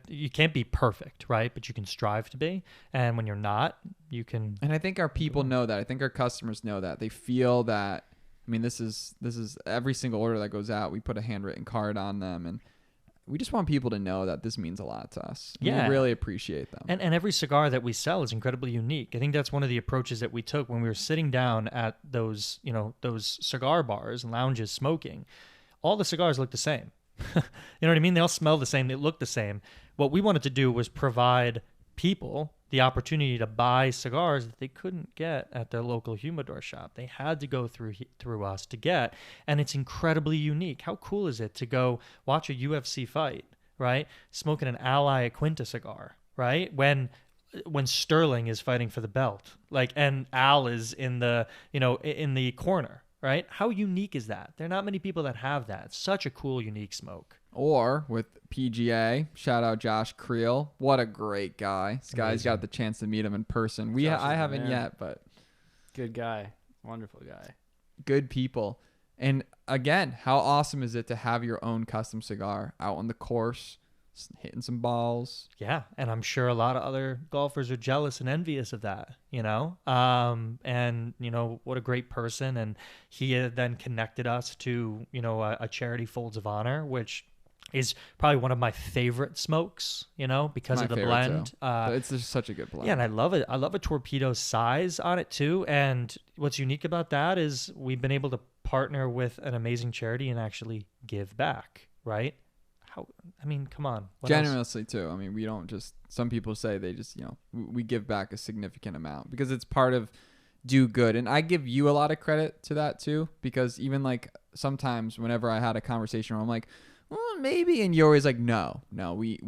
[SPEAKER 2] you can't be perfect, right? But you can strive to be. And when you're not, you can.
[SPEAKER 1] And I think our people know that. I think our customers know that. They feel that. This is every single order that goes out. We put a handwritten card on them and we just want people to know that this means a lot to us.
[SPEAKER 2] Yeah.
[SPEAKER 1] We really appreciate them.
[SPEAKER 2] And every cigar that we sell is incredibly unique. I think that's one of the approaches that we took when we were sitting down at those cigar bars and lounges smoking. All the cigars look the same. You know what I mean? They all smell the same. They look the same. What we wanted to do was provide people the opportunity to buy cigars that they couldn't get at their local humidor shop. They had to go through us to get, and it's incredibly unique. How cool is it to go watch a UFC fight, right? Smoking an Ally Quinta cigar, right? When Sterling is fighting for the belt, and Al is in the corner, right? How unique is that? There are not many people that have that. It's such a cool, unique smoke.
[SPEAKER 1] Or with PGA, shout out Josh Creel. What a great guy. This guy's
[SPEAKER 2] Amazing.
[SPEAKER 1] got the chance to meet him in person.
[SPEAKER 3] Josh
[SPEAKER 1] I
[SPEAKER 3] is the
[SPEAKER 1] haven't
[SPEAKER 3] man.
[SPEAKER 1] yet, but
[SPEAKER 3] Good guy. Wonderful guy.
[SPEAKER 1] good people. And again, how awesome is it to have your own custom cigar out on the course, hitting some balls?
[SPEAKER 2] Yeah, and I'm sure a lot of other golfers are jealous and envious of that, you know? And, you know, what a great person. And he then connected us to, you know, a charity Folds of Honor, which is probably one of my favorite smokes, you know, because
[SPEAKER 1] My
[SPEAKER 2] of the
[SPEAKER 1] favorite,
[SPEAKER 2] blend.
[SPEAKER 1] too. But it's just such a good blend.
[SPEAKER 2] Yeah, and I love it. I love a torpedo size on it too. And what's unique about that is we've been able to partner with an amazing charity and actually give back, right? I mean, come on. What else?
[SPEAKER 1] Generously too. I mean, we don't just, some people say they just, you know, we give back a significant amount because it's part of do good. And I give you a lot of credit to that too, because even like sometimes whenever I had a conversation where I'm like, well, maybe, and you're always like, no, we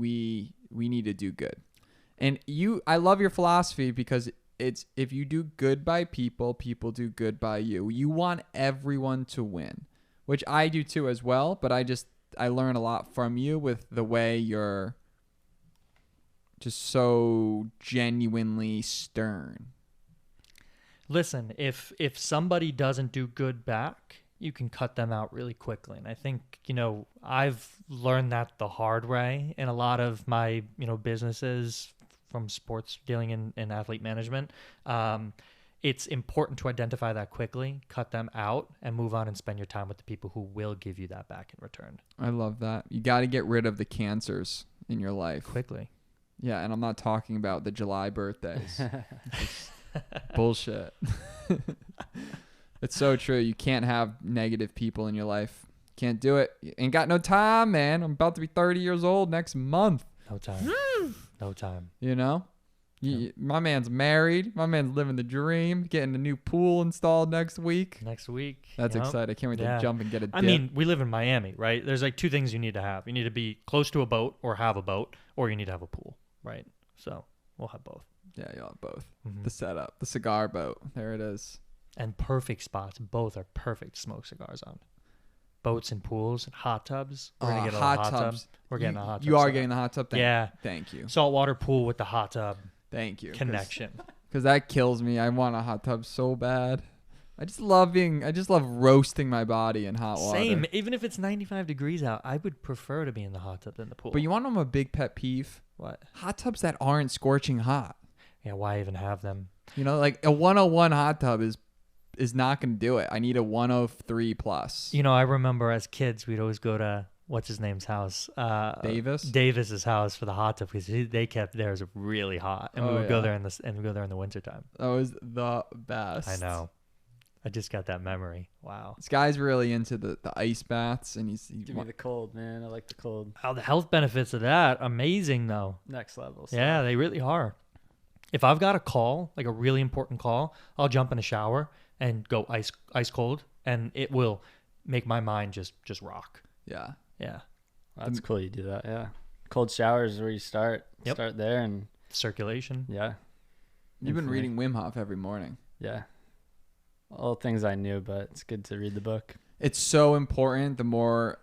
[SPEAKER 1] need to do good. And I love your philosophy because it's, if you do good by people, people do good by you. You want everyone to win, which I do too as well. But I learn a lot from you with the way you're just so genuinely stern.
[SPEAKER 2] Listen, if somebody doesn't do good back, you can cut them out really quickly. And I think, you know, I've learned that the hard way in a lot of my, you know, businesses from sports dealing in athlete management. It's important to identify that quickly, cut them out, and move on and spend your time with the people who will give you that back in return.
[SPEAKER 1] I love that. You got to get rid of the cancers in your life.
[SPEAKER 2] Quickly.
[SPEAKER 1] Yeah, and I'm not talking about the July birthdays. Bullshit. It's so true. You can't have negative people in your life. Can't do it. You ain't got no time, man. I'm about to be 30 years old next month.
[SPEAKER 2] No time. No time.
[SPEAKER 1] You know? My man's married. My man's living the dream. Getting a new pool installed next week.
[SPEAKER 2] Next week.
[SPEAKER 1] That's
[SPEAKER 2] Yep.
[SPEAKER 1] exciting. I can't wait
[SPEAKER 2] Yeah.
[SPEAKER 1] to jump and get a dip.
[SPEAKER 2] I mean, we live in Miami, right? There's like two things you need to have. You need to be close to a boat or have a boat, or you need to have a pool, right? So we'll have both.
[SPEAKER 1] yeah, you'll have both.
[SPEAKER 2] Mhm.
[SPEAKER 1] The setup. The cigar boat. There it is.
[SPEAKER 2] And perfect spots. Both are perfect to smoke cigars on. Boats and pools and hot tubs. We're gonna get a hot tub. We're getting a hot tub.
[SPEAKER 1] You are
[SPEAKER 2] set
[SPEAKER 1] getting
[SPEAKER 2] up.
[SPEAKER 1] the hot tub? Thank you.
[SPEAKER 2] Saltwater pool with the hot tub
[SPEAKER 1] Thank you.
[SPEAKER 2] connection.
[SPEAKER 1] Because that kills me. I want a hot tub so bad. I just love roasting my body in hot water.
[SPEAKER 2] Same. Even if it's 95 degrees out, I would prefer to be in the hot tub than the pool.
[SPEAKER 1] But you want to know my big pet peeve?
[SPEAKER 2] What?
[SPEAKER 1] Hot tubs that aren't scorching hot.
[SPEAKER 2] Yeah, why even have them?
[SPEAKER 1] You know, like a 101 hot tub is not going to do it. I need a 103 plus.
[SPEAKER 2] You know, I remember as kids, we'd always go to, what's his name's house?
[SPEAKER 1] Davis?
[SPEAKER 2] Davis's house for the hot tub because they kept theirs really hot. And we would go
[SPEAKER 1] yeah.
[SPEAKER 2] there in the wintertime.
[SPEAKER 1] That was the best.
[SPEAKER 2] I know. I just got that memory. Wow.
[SPEAKER 1] This guy's really into the ice baths, and
[SPEAKER 3] Give me the cold, man. I like the cold.
[SPEAKER 2] Oh, the health benefits of that, amazing though.
[SPEAKER 3] Next level.
[SPEAKER 2] Yeah, they really are. If I've got a call, like a really important call, I'll jump in a shower and go ice cold, and it will make my mind just rock.
[SPEAKER 1] Yeah.
[SPEAKER 2] Yeah.
[SPEAKER 3] That's cool you do that, yeah. Cold showers is where you start.
[SPEAKER 2] Yep.
[SPEAKER 3] Start there and
[SPEAKER 2] Circulation.
[SPEAKER 3] yeah.
[SPEAKER 1] You've been
[SPEAKER 3] for me.
[SPEAKER 1] reading Wim Hof every morning.
[SPEAKER 3] Yeah. All things I knew, but it's good to read the book.
[SPEAKER 1] It's so important. The more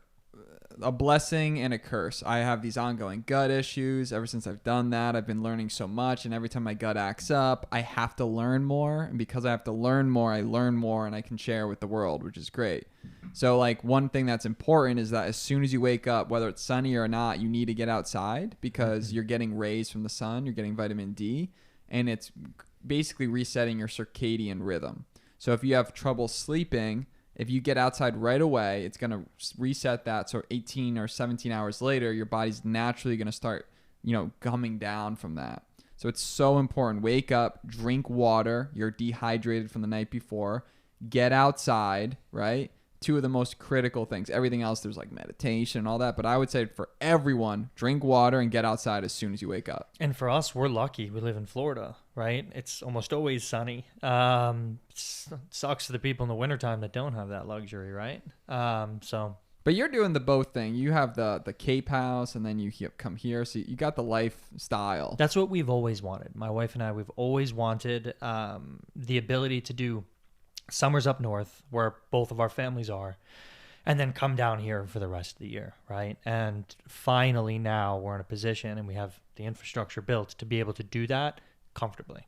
[SPEAKER 1] a blessing and a curse. I have these ongoing gut issues. Ever since I've done that, I've been learning so much. And every time my gut acts up, I have to learn more. And because I have to learn more, I learn more and I can share with the world, which is great. So like one thing that's important is that as soon as you wake up, whether it's sunny or not, you need to get outside because you're getting rays from the sun. You're getting vitamin D and it's basically resetting your circadian rhythm. So if you have trouble sleeping, if you get outside right away, it's going to reset that. So 18 or 17 hours later, your body's naturally going to start, coming down from that. So it's so important. Wake up, drink water. You're dehydrated from the night before. Get outside, right? Two of the most critical things. Everything else, there's like meditation and all that. But I would say for everyone, drink water and get outside as soon as you wake up.
[SPEAKER 2] And for us, we're lucky. We live in Florida, right? It's almost always sunny. Sucks for the people in the wintertime that don't have that luxury, right?
[SPEAKER 1] But you're doing the both thing. You have the Cape House and then you come here. So you got the lifestyle.
[SPEAKER 2] That's what we've always wanted. My wife and I, we've always wanted the ability to do Summer's up north where both of our families are, and then come down here for the rest of the year, right? And finally now we're in a position and we have the infrastructure built to be able to do that comfortably.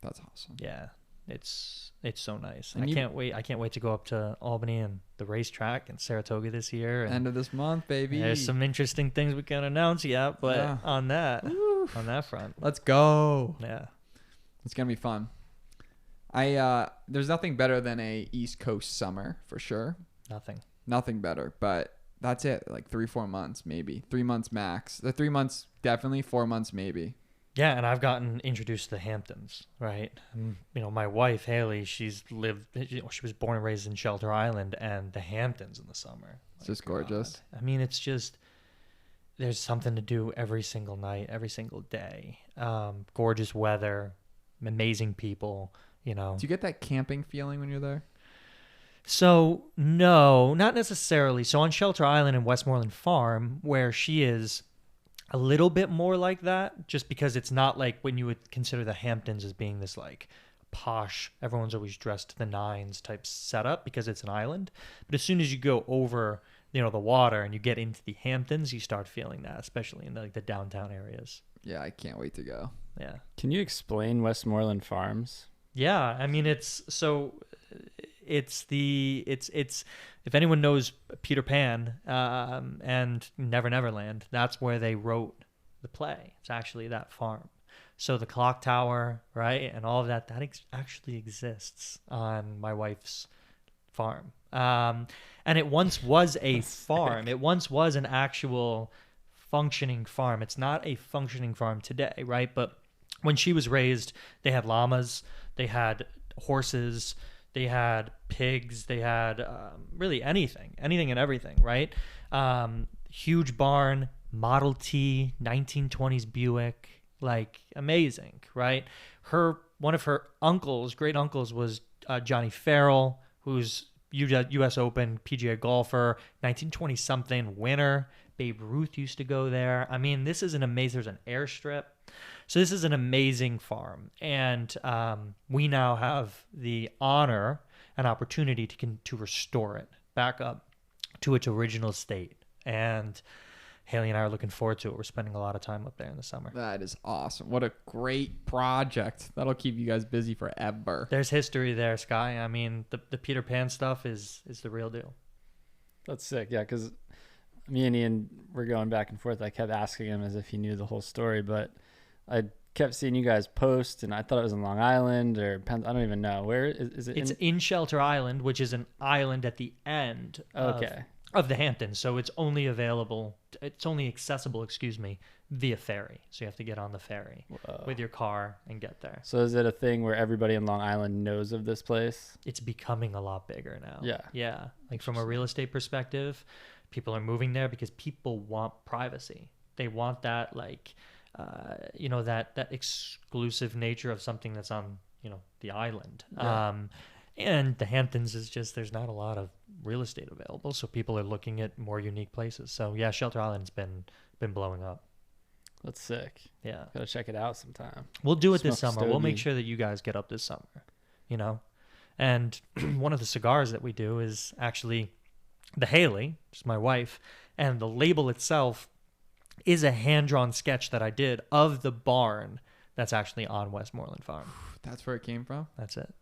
[SPEAKER 1] That's awesome.
[SPEAKER 2] Yeah. It's so nice.
[SPEAKER 1] And
[SPEAKER 2] I can't wait. I can't wait to go up to Albany and the racetrack in Saratoga this year. And
[SPEAKER 1] End of this month, baby.
[SPEAKER 2] there's some interesting things we can't announce yet, but
[SPEAKER 1] Yeah.
[SPEAKER 2] on that front.
[SPEAKER 1] Let's go.
[SPEAKER 2] Yeah.
[SPEAKER 1] It's gonna be fun. There's nothing better than a East Coast summer for sure. Nothing better, but that's it. Like 3-4 months, maybe 3 months max. The 3 months definitely, 4 months maybe.
[SPEAKER 2] Yeah, and I've gotten introduced to the Hamptons, right? And, my wife Haley, she was born and raised in Shelter Island, and the Hamptons in the summer.
[SPEAKER 1] It's just gorgeous.
[SPEAKER 2] I mean, it's just there's something to do every single night, every single day. Gorgeous weather, amazing people.
[SPEAKER 1] Do you get that camping feeling when you're there?
[SPEAKER 2] So, no, not necessarily. So on Shelter Island and Westmoreland Farm, where she is, a little bit more like that, just because it's not like when you would consider the Hamptons as being this like posh, everyone's always dressed to the nines type setup because it's an island. But as soon as you go over, the water and you get into the Hamptons, you start feeling that, especially in the downtown areas.
[SPEAKER 1] Yeah, I can't wait to go.
[SPEAKER 2] Yeah.
[SPEAKER 3] Can you explain Westmoreland Farms?
[SPEAKER 2] Yeah, I mean it's if anyone knows Peter Pan and Never Never Land, that's where they wrote the play. It's actually that farm. So the clock tower, right, and all of that actually exists on my wife's farm. And it once was a farm. It once was an actual functioning farm. It's not a functioning farm today, right? But when she was raised, they had llamas, they had horses, they had pigs, they had really anything and everything, right? Huge barn, Model T, 1920s Buick, like amazing, right? One of her great uncles was Johnny Farrell, who's U.S. Open PGA golfer, 1920 something winner. Babe Ruth used to go there. I mean, this is an amazing. There's an airstrip. So this is an amazing farm, and we now have the honor and opportunity to restore it back up to its original state. And Haley and I are looking forward to it. We're spending a lot of time up there in the summer.
[SPEAKER 1] That is awesome. What a great project. That'll keep you guys busy forever.
[SPEAKER 2] There's history there, Sky. I mean, the Peter Pan stuff is the real deal.
[SPEAKER 3] That's sick. Yeah, because me and Ian were going back and forth. I kept asking him as if he knew the whole story, but I kept seeing you guys post, and I thought it was in Long Island or I don't even know. Where is it?
[SPEAKER 2] It's in Shelter Island, which is an island at the end of the Hamptons. So it's only accessible, via ferry. So you have to get on the ferry with your car and get there.
[SPEAKER 3] So is it a thing where everybody in Long Island knows of this place?
[SPEAKER 2] It's becoming a lot bigger now.
[SPEAKER 3] Yeah.
[SPEAKER 2] Yeah. Like from a real estate perspective, people are moving there because people want privacy. They want that that exclusive nature of something that's on, the island. Yeah. And the Hamptons is just, there's not a lot of real estate available. So people are looking at more unique places. So yeah, Shelter Island's been blowing up.
[SPEAKER 3] That's sick.
[SPEAKER 2] Yeah.
[SPEAKER 3] Gotta check it out sometime.
[SPEAKER 2] We'll do it this
[SPEAKER 3] Smoke
[SPEAKER 2] summer. We'll make
[SPEAKER 3] Stogie.
[SPEAKER 2] sure that you guys get up this summer, And one of the cigars that we do is actually the Haley, which is my wife, and the label itself is a hand-drawn sketch that I did of the barn that's actually on Westmoreland Farm.
[SPEAKER 1] That's where it came from?
[SPEAKER 2] That's it.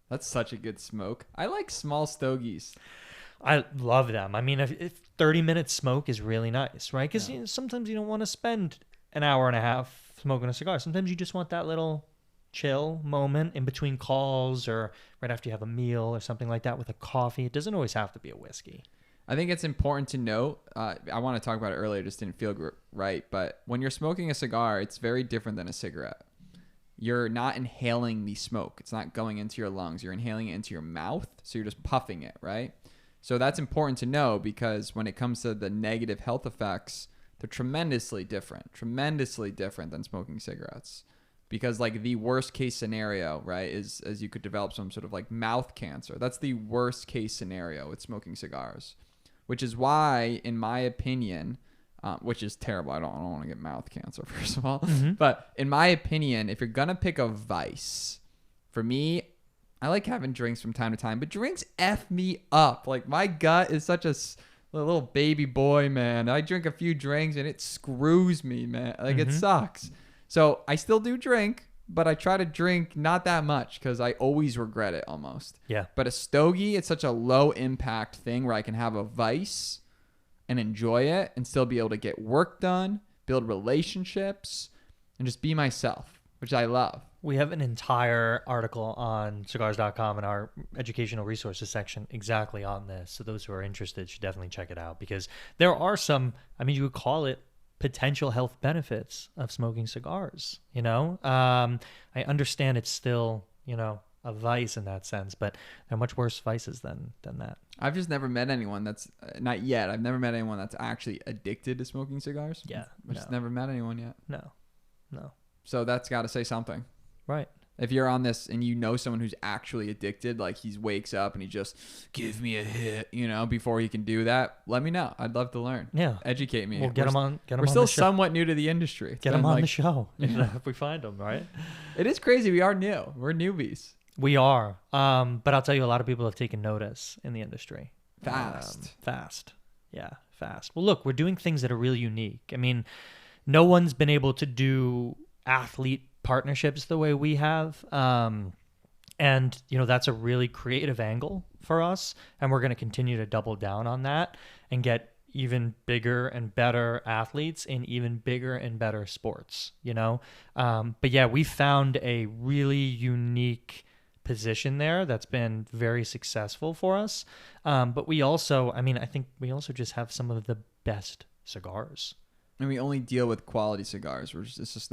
[SPEAKER 1] That's such a good smoke. I like small stogies.
[SPEAKER 2] I love them. I mean, if 30-minute smoke is really nice, right? Because sometimes you don't want to spend an hour and a half smoking a cigar. Sometimes you just want that little chill moment in between calls or right after you have a meal or something like that with a coffee. It doesn't always have to be a whiskey.
[SPEAKER 1] I think it's important to note, I want to talk about it earlier, just didn't feel right, but when you're smoking a cigar, it's very different than a cigarette. You're not inhaling the smoke. It's not going into your lungs. You're inhaling it into your mouth, so you're just puffing it, right? So that's important to know because when it comes to the negative health effects, they're tremendously different than smoking cigarettes. Because like the worst case scenario, right, is as you could develop some sort of like mouth cancer. That's the worst case scenario with smoking cigars. Which is why, in my opinion, which is terrible. I don't want to get mouth cancer, first of all. Mm-hmm. But in my opinion, if you're going to pick a vice, for me, I like having drinks from time to time, but drinks F me up. Like, my gut is such a little baby boy, man. I drink a few drinks and it screws me, man. Like, it sucks. So I still do drink, but I try to drink not that much because I always regret it almost.
[SPEAKER 2] Yeah.
[SPEAKER 1] But a stogie, it's such a low impact thing where I can have a vice and enjoy it and still be able to get work done, build relationships, and just be myself, which I love.
[SPEAKER 2] We have an entire article on cigars.com in our educational resources section exactly on this. So those who are interested should definitely check it out, because there are some, I mean, you would call it potential health benefits of smoking cigars. You know, I understand it's still, you know, a vice in that sense, but there are much worse vices than that.
[SPEAKER 1] I've just never met anyone that's not yet. I've never met anyone that's actually addicted to smoking cigars.
[SPEAKER 2] Yeah.
[SPEAKER 1] I've just never met anyone yet.
[SPEAKER 2] No.
[SPEAKER 1] So that's got to say something.
[SPEAKER 2] Right.
[SPEAKER 1] If you're on this and you know someone who's actually addicted, like he wakes up and he just give me a hit, you know, before he can do that, let me know. I'd love to learn.
[SPEAKER 2] Yeah.
[SPEAKER 1] Educate me.
[SPEAKER 2] We'll get them on.
[SPEAKER 1] We're still somewhat new to the industry.
[SPEAKER 2] Get them on the show if we find them, right?
[SPEAKER 1] It is crazy. We are new. We're newbies.
[SPEAKER 2] We are. But I'll tell you, a lot of people have taken notice in the industry.
[SPEAKER 1] Fast.
[SPEAKER 2] Yeah, fast. Well, look, we're doing things that are really unique. I mean, no one's been able to do athlete partnerships the way we have. And, you know, that's a really creative angle for us. And we're going to continue to double down on that and get even bigger and better athletes in even bigger and better sports, you know? But yeah, we found a really unique position there that's been very successful for us. But we also, I mean, I think we also just have some of the best cigars.
[SPEAKER 1] And we only deal with quality cigars. That's just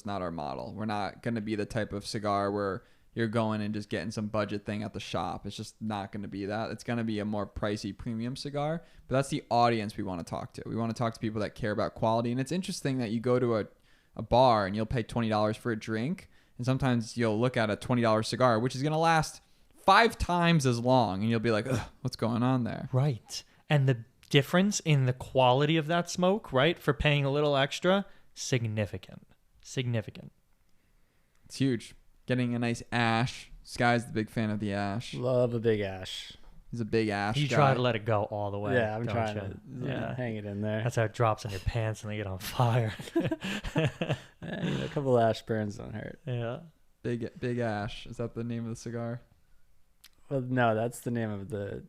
[SPEAKER 1] not our model. We're not going to be the type of cigar where you're going and just getting some budget thing at the shop. It's just not going to be that. It's going to be a more pricey premium cigar. But that's the audience we want to talk to. We want to talk to people that care about quality. And it's interesting that you go to a bar and you'll pay $20 for a drink. And sometimes you'll look at a $20 cigar, which is going to last 5 times as long. And you'll be like, ugh, what's going on there?
[SPEAKER 2] Right. And the difference in the quality of that smoke, right, for paying a little extra, significant.
[SPEAKER 1] It's huge. Getting a nice ash. Sky's the big fan of the ash.
[SPEAKER 3] Love a big ash.
[SPEAKER 1] He's a big ash
[SPEAKER 2] You
[SPEAKER 1] guy.
[SPEAKER 2] try to let it go all the way.
[SPEAKER 3] Yeah, I'm trying
[SPEAKER 2] you?
[SPEAKER 3] to hang it in there.
[SPEAKER 2] That's how it drops on your pants and they get on fire.
[SPEAKER 3] A couple of ash burns don't hurt.
[SPEAKER 2] Yeah.
[SPEAKER 1] Big ash. Is that the name of the cigar?
[SPEAKER 3] Well, no, that's the name of the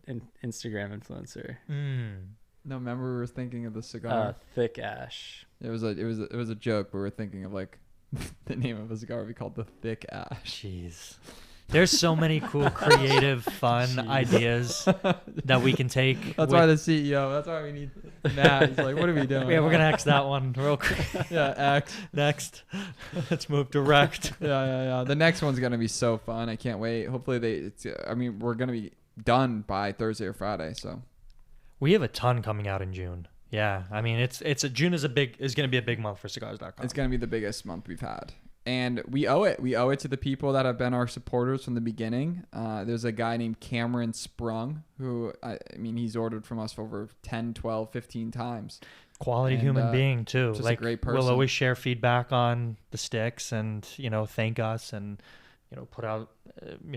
[SPEAKER 3] Instagram influencer.
[SPEAKER 1] No, remember we were thinking of the cigar.
[SPEAKER 3] Thick ash.
[SPEAKER 1] It was a joke, but we were thinking of like the name of a cigar would be called the Thick Ash.
[SPEAKER 2] Jeez. There's so many cool, creative, fun ideas that we can take.
[SPEAKER 1] That's why the CEO. That's why we need Matt. He's like, what are we doing?
[SPEAKER 2] Yeah, we're gonna X that one real quick.
[SPEAKER 1] Yeah, X.
[SPEAKER 2] Next, let's move direct.
[SPEAKER 1] Yeah. The next one's gonna be so fun. I can't wait. Hopefully we're gonna be done by Thursday or Friday. So
[SPEAKER 2] we have a ton coming out in June. Yeah, I mean June is going to be a big month for cigars.com.
[SPEAKER 1] It's going to be the biggest month we've had. And we owe it. We owe it to the people that have been our supporters from the beginning. There's a guy named Cameron Sprung who, I mean, he's ordered from us for over 10, 12, 15 times.
[SPEAKER 2] Quality human being too.
[SPEAKER 1] Just
[SPEAKER 2] like
[SPEAKER 1] a great person.
[SPEAKER 2] We'll always share feedback on the sticks and, you know, thank us and, you know, put out,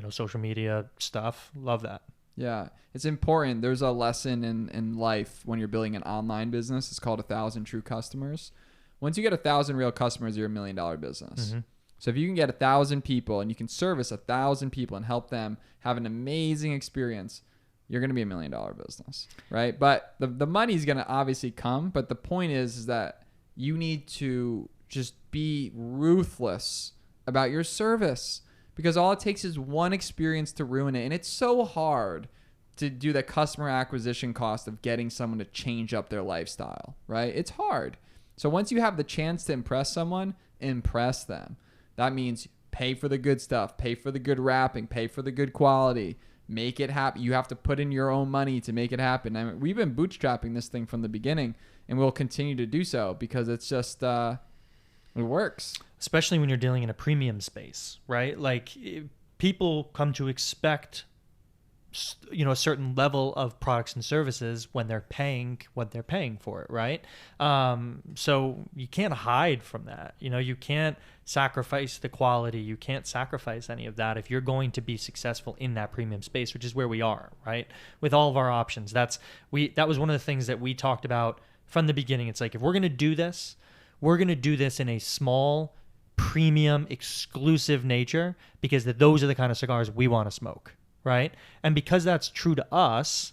[SPEAKER 2] social media stuff. Love that.
[SPEAKER 1] Yeah, it's important. There's a lesson in life when you're building an online business. It's called 1,000 True Customers. Once you get 1,000 real customers, you're $1 million business. Mm-hmm. So if you can get 1,000 people and you can service 1,000 people and help them have an amazing experience, you're going to be $1 million business, right? But the money's going to obviously come. But the point is that you need to just be ruthless about your service, because all it takes is one experience to ruin it. And it's so hard to do the customer acquisition cost of getting someone to change up their lifestyle, right? It's hard. So once you have the chance to impress someone, impress them. That means pay for the good stuff, pay for the good wrapping, pay for the good quality, make it happen. You have to put in your own money to make it happen. I mean, we've been bootstrapping this thing from the beginning, and we'll continue to do so because it's just, it works.
[SPEAKER 2] Especially when you're dealing in a premium space, right? Like people come to expect a certain level of products and services when they're paying what they're paying for it, right? So you can't hide from that. You can't sacrifice the quality. You can't sacrifice any of that if you're going to be successful in that premium space, which is where we are, right? With all of our options. That was one of the things that we talked about from the beginning. It's like, if we're going to do this, we're going to do this in a small, premium, exclusive nature, because those are the kind of cigars we want to smoke, right? And because that's true to us,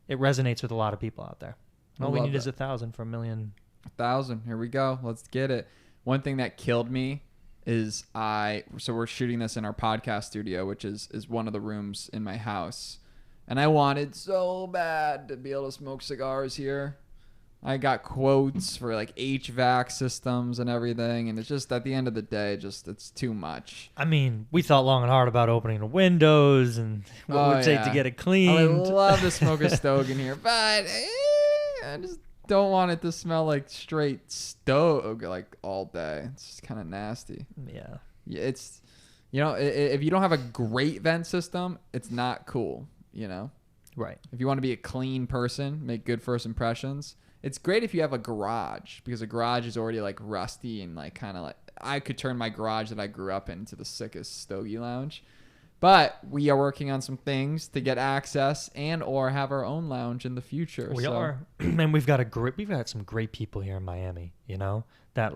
[SPEAKER 2] it resonates with a lot of people out there. All we need is 1,000 for 1 million.
[SPEAKER 1] 1,000. Here we go. Let's get it. One thing that killed me is so we're shooting this in our podcast studio, which is one of the rooms in my house. And I wanted so bad to be able to smoke cigars here. I got quotes for like HVAC systems and everything, and it's just, at the end of the day, it's too much.
[SPEAKER 2] I mean, we thought long and hard about opening the windows and what it would take to get it cleaned.
[SPEAKER 1] I would love to smoke a Stogie in here, but I just don't want it to smell like straight Stogie like all day. It's just kind of nasty.
[SPEAKER 2] Yeah.
[SPEAKER 1] It's, if you don't have a great vent system, it's not cool, Right. If you want to be a clean person, make good first impressions, it's great if you have a garage, because a garage is already like rusty and like kind of like, I could turn my garage that I grew up in into the sickest Stogie lounge. But we are working on some things to get access and or have our own lounge in the future.
[SPEAKER 2] We are. And we've got some great people here in Miami, that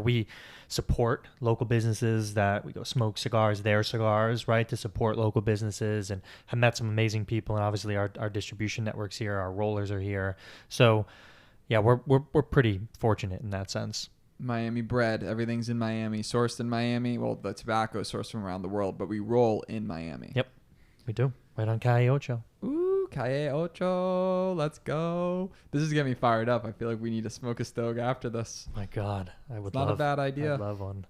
[SPEAKER 2] we support local businesses, that we go smoke cigars, their cigars, right, to support local businesses, and have met some amazing people. And obviously our distribution networks here, our rollers are here. So yeah, we're pretty fortunate in that sense.
[SPEAKER 1] Miami bred. Everything's in Miami, sourced in Miami. Well, the tobacco is sourced from around the world, but we roll in Miami.
[SPEAKER 2] Yep, we do. Right on Calle Ocho.
[SPEAKER 1] Ooh, Calle Ocho. Let's go. This is getting me fired up. I feel like we need to smoke a Stogie after this.
[SPEAKER 2] My God,
[SPEAKER 1] It's not a bad idea.
[SPEAKER 2] I'd love one.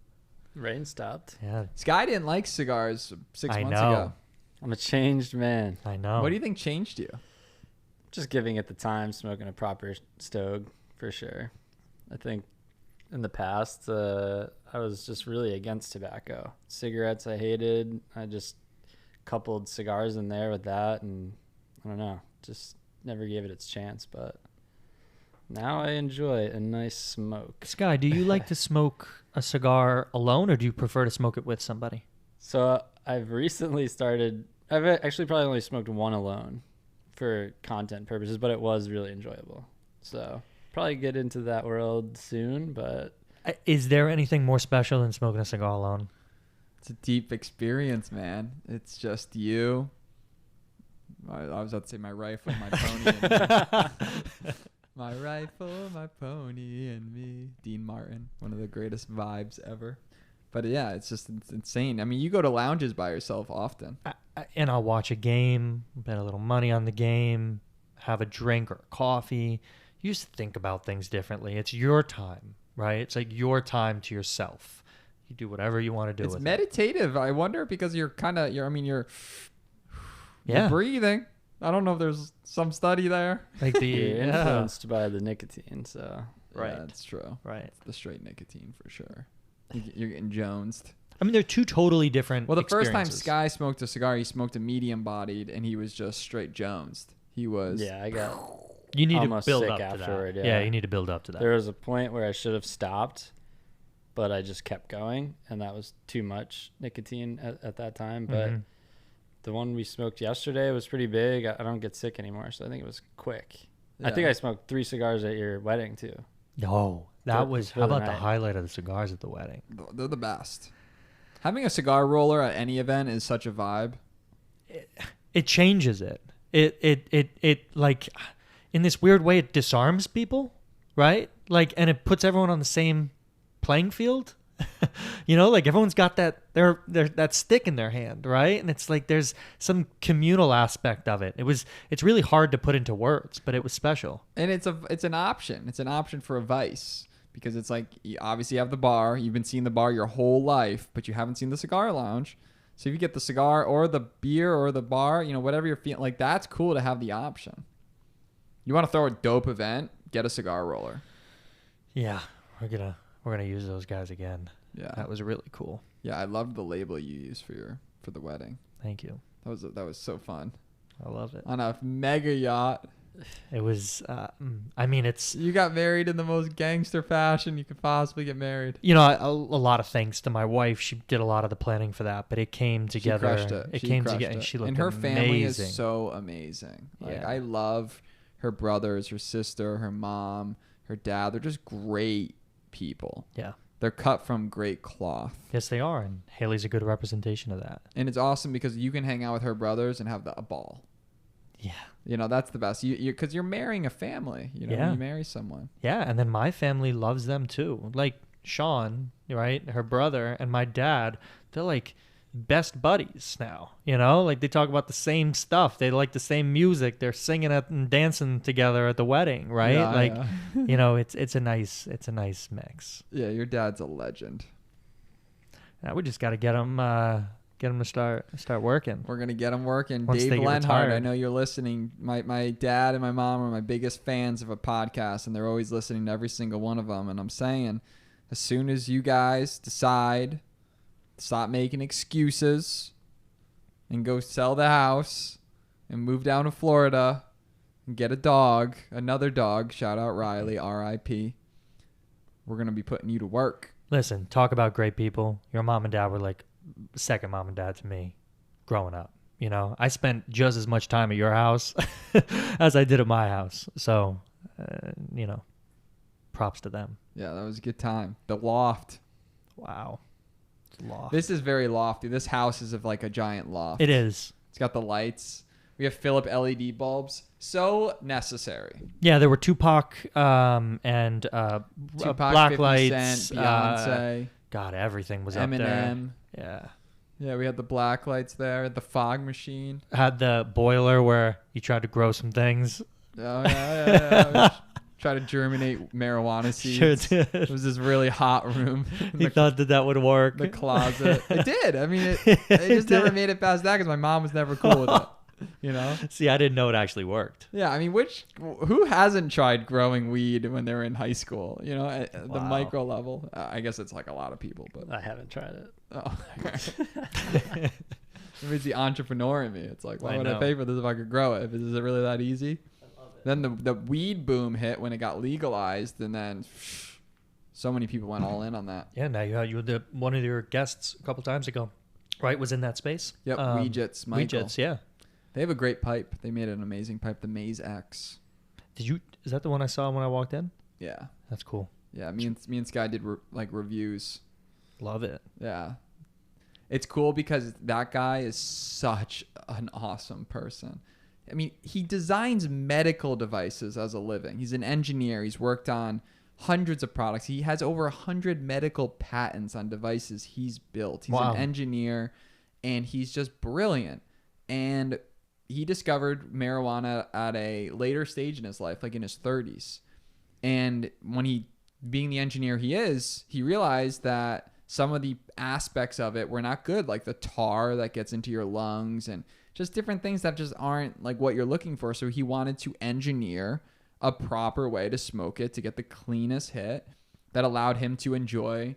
[SPEAKER 3] Rain stopped.
[SPEAKER 2] Yeah.
[SPEAKER 1] Sky didn't like cigars 6 months ago.
[SPEAKER 3] I'm a changed man.
[SPEAKER 2] I know.
[SPEAKER 1] What do you think changed you?
[SPEAKER 3] Just giving it the time, smoking a proper Stogie for sure. I think in the past, I was just really against tobacco. Cigarettes I hated. I just coupled cigars in there with that, and I don't know, just never gave it its chance. But now I enjoy a nice smoke.
[SPEAKER 2] Sky, do you like to smoke a cigar alone, or do you prefer to smoke it with somebody?
[SPEAKER 3] So I've recently started. I've actually probably only smoked one alone for content purposes, but it was really enjoyable. So probably get into that world soon. But
[SPEAKER 2] is there anything more special than smoking a cigar alone?
[SPEAKER 1] It's a deep experience, man. It's just you. I was about to say my rifle, my pony, and me. My rifle, my pony, and me. Dean Martin, one of the greatest vibes ever. But yeah, it's insane. I mean, you go to lounges by yourself often.
[SPEAKER 2] And I'll watch a game, bet a little money on the game, have a drink or a coffee. You just think about things differently. It's your time, right? It's like your time to yourself. You do whatever you want to do with it.
[SPEAKER 1] It's meditative. I wonder, because you're breathing. I don't know if there's some study there.
[SPEAKER 2] Like
[SPEAKER 3] you're influenced by the nicotine, so.
[SPEAKER 1] Right. Yeah, that's true.
[SPEAKER 2] Right.
[SPEAKER 1] It's the straight nicotine for sure. You're getting jonesed.
[SPEAKER 2] I mean, they're two totally different
[SPEAKER 1] Well, the first time Sky smoked a cigar, he smoked a medium-bodied, and he was just straight jonesed. He was...
[SPEAKER 3] Yeah, I got
[SPEAKER 2] you need
[SPEAKER 3] almost
[SPEAKER 2] to build
[SPEAKER 3] sick
[SPEAKER 2] up
[SPEAKER 3] afterward.
[SPEAKER 2] to that. Yeah, you need to build up to that.
[SPEAKER 3] There was a point where I should have stopped, but I just kept going, and that was too much nicotine at that time. But the one we smoked yesterday was pretty big. I don't get sick anymore, so I think it was quick. Yeah. I think I smoked 3 cigars at your wedding, too.
[SPEAKER 2] No, that was... How about the
[SPEAKER 3] night.
[SPEAKER 2] highlight of the cigars at the wedding?
[SPEAKER 1] They're the best. Having a cigar roller at any event is such a vibe.
[SPEAKER 2] It changes it. It like, in this weird way, it disarms people, right? Like, and it puts everyone on the same playing field. Like everyone's got that that stick in their hand, right? And it's like there's some communal aspect of it. It's really hard to put into words, but it was special.
[SPEAKER 1] And it's an option. It's an option for a vice, because it's like, you obviously have the bar. You've been seeing the bar your whole life, but you haven't seen the cigar lounge. So if you get the cigar or the beer or the bar, whatever you're feeling, like, that's cool to have the option. You want to throw a dope event, get a cigar roller.
[SPEAKER 2] Yeah, we're gonna use those guys again.
[SPEAKER 1] Yeah,
[SPEAKER 2] that was really cool.
[SPEAKER 1] Yeah, I loved the label you used for the wedding.
[SPEAKER 2] Thank you.
[SPEAKER 1] That was so fun.
[SPEAKER 2] I love it.
[SPEAKER 1] On a mega yacht.
[SPEAKER 2] It was, I mean, it's,
[SPEAKER 1] You got married in the most gangster fashion you could possibly get married.
[SPEAKER 2] you know, a lot of thanks to my wife. She did a lot of the planning for that, but it came together.
[SPEAKER 1] She crushed it.
[SPEAKER 2] It
[SPEAKER 1] She
[SPEAKER 2] came
[SPEAKER 1] crushed
[SPEAKER 2] together.
[SPEAKER 1] it.
[SPEAKER 2] And she looked
[SPEAKER 1] and her
[SPEAKER 2] amazing.
[SPEAKER 1] family is so amazing. Like,
[SPEAKER 2] Yeah.
[SPEAKER 1] I love her brothers, her sister, her mom, her dad. They're just great people.
[SPEAKER 2] Yeah.
[SPEAKER 1] They're cut from great cloth.
[SPEAKER 2] Yes, they are. And Haley's a good representation of that.
[SPEAKER 1] And it's awesome because you can hang out with her brothers and have a ball.
[SPEAKER 2] Yeah.
[SPEAKER 1] You know, that's the best. Because you're marrying a family. You know,
[SPEAKER 2] Yeah.
[SPEAKER 1] when you marry someone.
[SPEAKER 2] Yeah. And then my family loves them too. Like Sean, right? Her brother and my dad, they're like best buddies now. You know, like they talk about the same stuff. They like the same music. They're singing and dancing together at the wedding, right?
[SPEAKER 1] Yeah,
[SPEAKER 2] like,
[SPEAKER 1] yeah.
[SPEAKER 2] you know, it's a nice mix.
[SPEAKER 1] Yeah, your dad's a legend.
[SPEAKER 2] Now we just got to get them to start working.
[SPEAKER 1] We're gonna get them working.
[SPEAKER 2] Once
[SPEAKER 1] Dave
[SPEAKER 2] they get
[SPEAKER 1] Lenhart,
[SPEAKER 2] retired.
[SPEAKER 1] I know you're listening. My dad and my mom are my biggest fans of a podcast, and they're always listening to every single one of them. And I'm saying, as soon as you guys decide, stop making excuses, and go sell the house, and move down to Florida, and get a dog, another dog. Shout out Riley, R.I.P. We're gonna be putting you to work.
[SPEAKER 2] Listen, talk about great people. Your mom and dad were like second mom and dad to me growing up. You know, I spent just as much time at your house as I did at my house. So, you know, props to them.
[SPEAKER 1] Yeah, that was a good time. The loft.
[SPEAKER 2] Wow. Loft.
[SPEAKER 1] This is very lofty. This house is of like a giant loft.
[SPEAKER 2] It is.
[SPEAKER 1] It's got the lights. We have Philip LED bulbs. So necessary.
[SPEAKER 2] Yeah, there were Tupac and
[SPEAKER 1] Tupac,
[SPEAKER 2] Black
[SPEAKER 1] 50
[SPEAKER 2] Lights.
[SPEAKER 1] Cent, Beyonce,
[SPEAKER 2] God, everything was up there.
[SPEAKER 1] Eminem.
[SPEAKER 2] Yeah.
[SPEAKER 1] Yeah, we had the black lights there. The fog machine.
[SPEAKER 2] Had the boiler where you tried to grow some things.
[SPEAKER 1] Oh, yeah. Try to germinate marijuana seeds.
[SPEAKER 2] Sure
[SPEAKER 1] It
[SPEAKER 2] did.
[SPEAKER 1] was this really hot room. in
[SPEAKER 2] He thought that would work.
[SPEAKER 1] the closet. It did. I mean, it just never made it past that because my mom was never cool with it. You know?
[SPEAKER 2] See, I didn't know it actually worked.
[SPEAKER 1] Yeah, I mean, who hasn't tried growing weed when they were in high school? You know, at the
[SPEAKER 2] Wow.
[SPEAKER 1] micro level. I guess it's like a lot of people, but
[SPEAKER 3] I haven't tried it.
[SPEAKER 1] oh, it's the entrepreneur in me. It's like, why
[SPEAKER 2] I
[SPEAKER 1] would I
[SPEAKER 2] know.
[SPEAKER 1] pay for this if I could grow it? Is it really that easy? Then the weed boom hit when it got legalized, and then so many people went all in on that.
[SPEAKER 2] Yeah, now you had one of your guests a couple times ago, right? Was in that space.
[SPEAKER 1] Yep, Weejits, Michael.
[SPEAKER 2] Weejits, yeah.
[SPEAKER 1] They have a great pipe. They made an amazing pipe, the Maze X.
[SPEAKER 2] Is that the one I saw when I walked in?
[SPEAKER 1] Yeah,
[SPEAKER 2] That's cool.
[SPEAKER 1] yeah. Me and Sky did reviews.
[SPEAKER 2] Love it.
[SPEAKER 1] Yeah. It's cool because that guy is such an awesome person. I mean, he designs medical devices as a living. He's an engineer. He's worked on hundreds of products. He has over 100 medical patents on devices he's built. He's
[SPEAKER 2] Wow.
[SPEAKER 1] an engineer, and he's just brilliant. And he discovered marijuana at a later stage in his life, like in his 30s. And when being the engineer he is, he realized that some of the aspects of it were not good, like the tar that gets into your lungs and just different things that just aren't like what you're looking for. So he wanted to engineer a proper way to smoke it to get the cleanest hit that allowed him to enjoy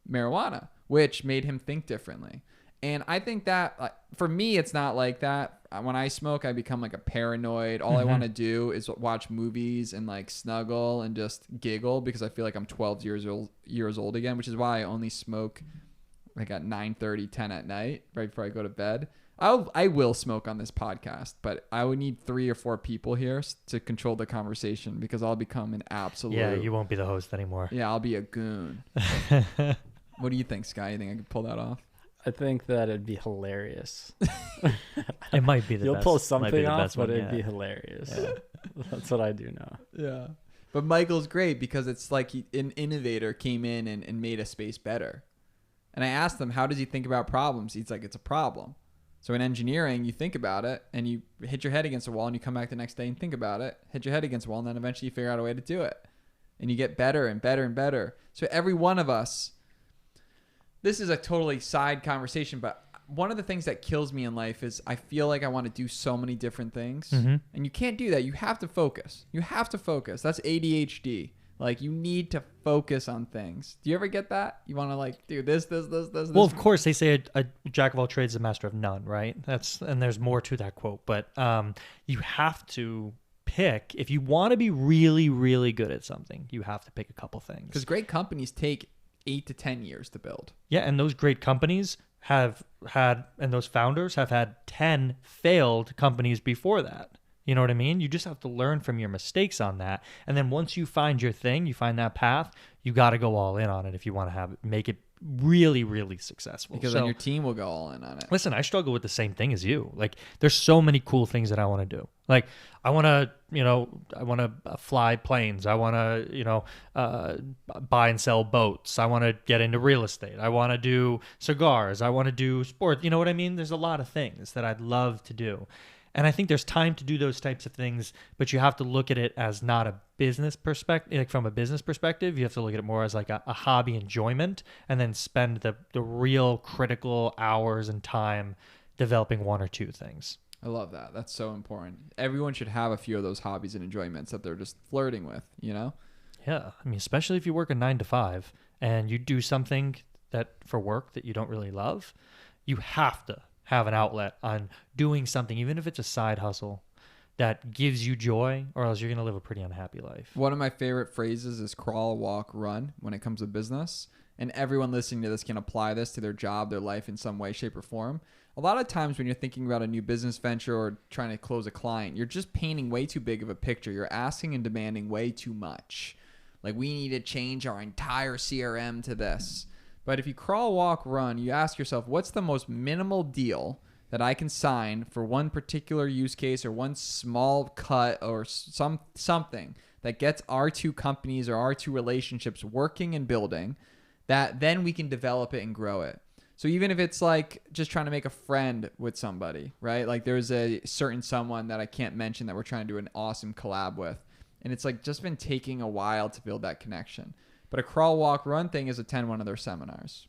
[SPEAKER 1] marijuana, which made him think differently. And I think that for me, it's not like that. When I smoke, I become like a paranoid. All I want to do is watch movies and like snuggle and just giggle because I feel like I'm 12 years old again, which is why I only smoke like at 9:30, 10 at night, right before I go to bed. I will smoke on this podcast, but I would need 3 or 4 people here to control the conversation because I'll become an absolute.
[SPEAKER 2] Yeah, you won't be the host anymore.
[SPEAKER 1] Yeah, I'll be a goon. What do you think, Sky? You think I could pull that off?
[SPEAKER 3] I think that it'd be hilarious.
[SPEAKER 2] It might be the
[SPEAKER 3] You'll
[SPEAKER 2] best.
[SPEAKER 3] pull
[SPEAKER 2] might be
[SPEAKER 3] something
[SPEAKER 2] the
[SPEAKER 3] off,
[SPEAKER 2] best
[SPEAKER 3] but
[SPEAKER 2] one,
[SPEAKER 3] it'd
[SPEAKER 2] yeah.
[SPEAKER 3] be hilarious.
[SPEAKER 2] Yeah.
[SPEAKER 3] That's what I do now.
[SPEAKER 1] Yeah. But Michael's great because it's like an innovator came in and made a space better. And I asked him, how does he think about problems? He's like, it's a problem. So in engineering, you think about it and you hit your head against a wall and you come back the next day and think about it, hit your head against a wall, and then eventually you figure out a way to do it. And you get better and better and better. So every one of us, this is a totally side conversation, but one of the things that kills me in life is I feel like I want to do so many different things.
[SPEAKER 2] Mhm.
[SPEAKER 1] And you can't do that. You have to focus. You have to focus. That's ADHD. Like, you need to focus on things. Do you ever get that? You want to like do this.
[SPEAKER 2] Well, of course, they say a jack of all trades is a master of none, right? And there's more to that quote, but you have to pick, if you want to be really, really good at something, you have to pick a couple things.
[SPEAKER 1] Because great companies take 8 to 10 years to build.
[SPEAKER 2] Yeah, and those great companies have had, and those founders have had 10 failed companies before that. You know what I mean? You just have to learn from your mistakes on that. And then once you find your thing, you find that path, you got to go all in on it if you want to make it really, really successful.
[SPEAKER 1] Because then your team will go all in on it.
[SPEAKER 2] Listen, I struggle with the same thing as you. Like, there's so many cool things that I want to do. Like, I want to fly planes. I want to, buy and sell boats. I want to get into real estate. I want to do cigars. I want to do sports. You know what I mean? There's a lot of things that I'd love to do. And I think there's time to do those types of things, but you have to look at it as not a business perspective. Like, from a business perspective, you have to look at it more as like a hobby enjoyment, and then spend the real critical hours and time developing one or two things.
[SPEAKER 1] I love that. That's so important. Everyone should have a few of those hobbies and enjoyments that they're just flirting with, you know?
[SPEAKER 2] Yeah. I mean, especially if you work a 9 to 5 and you do something that for work that you don't really love, you have to have an outlet on doing something, even if it's a side hustle, that gives you joy, or else you're going to live a pretty unhappy life.
[SPEAKER 1] One of my favorite phrases is crawl, walk, run when it comes to business. And everyone listening to this can apply this to their job, their life in some way, shape, or form. A lot of times when you're thinking about a new business venture or trying to close a client, you're just painting way too big of a picture. You're asking and demanding way too much. Like, we need to change our entire CRM to this. But if you crawl, walk, run, you ask yourself, what's the most minimal deal that I can sign for one particular use case or one small cut or something that gets our two companies or our two relationships working and building, that then we can develop it and grow it. So even if it's like just trying to make a friend with somebody, right? Like, there's a certain someone that I can't mention that we're trying to do an awesome collab with. And it's like just been taking a while to build that connection. But a crawl, walk, run thing is attend one of their seminars.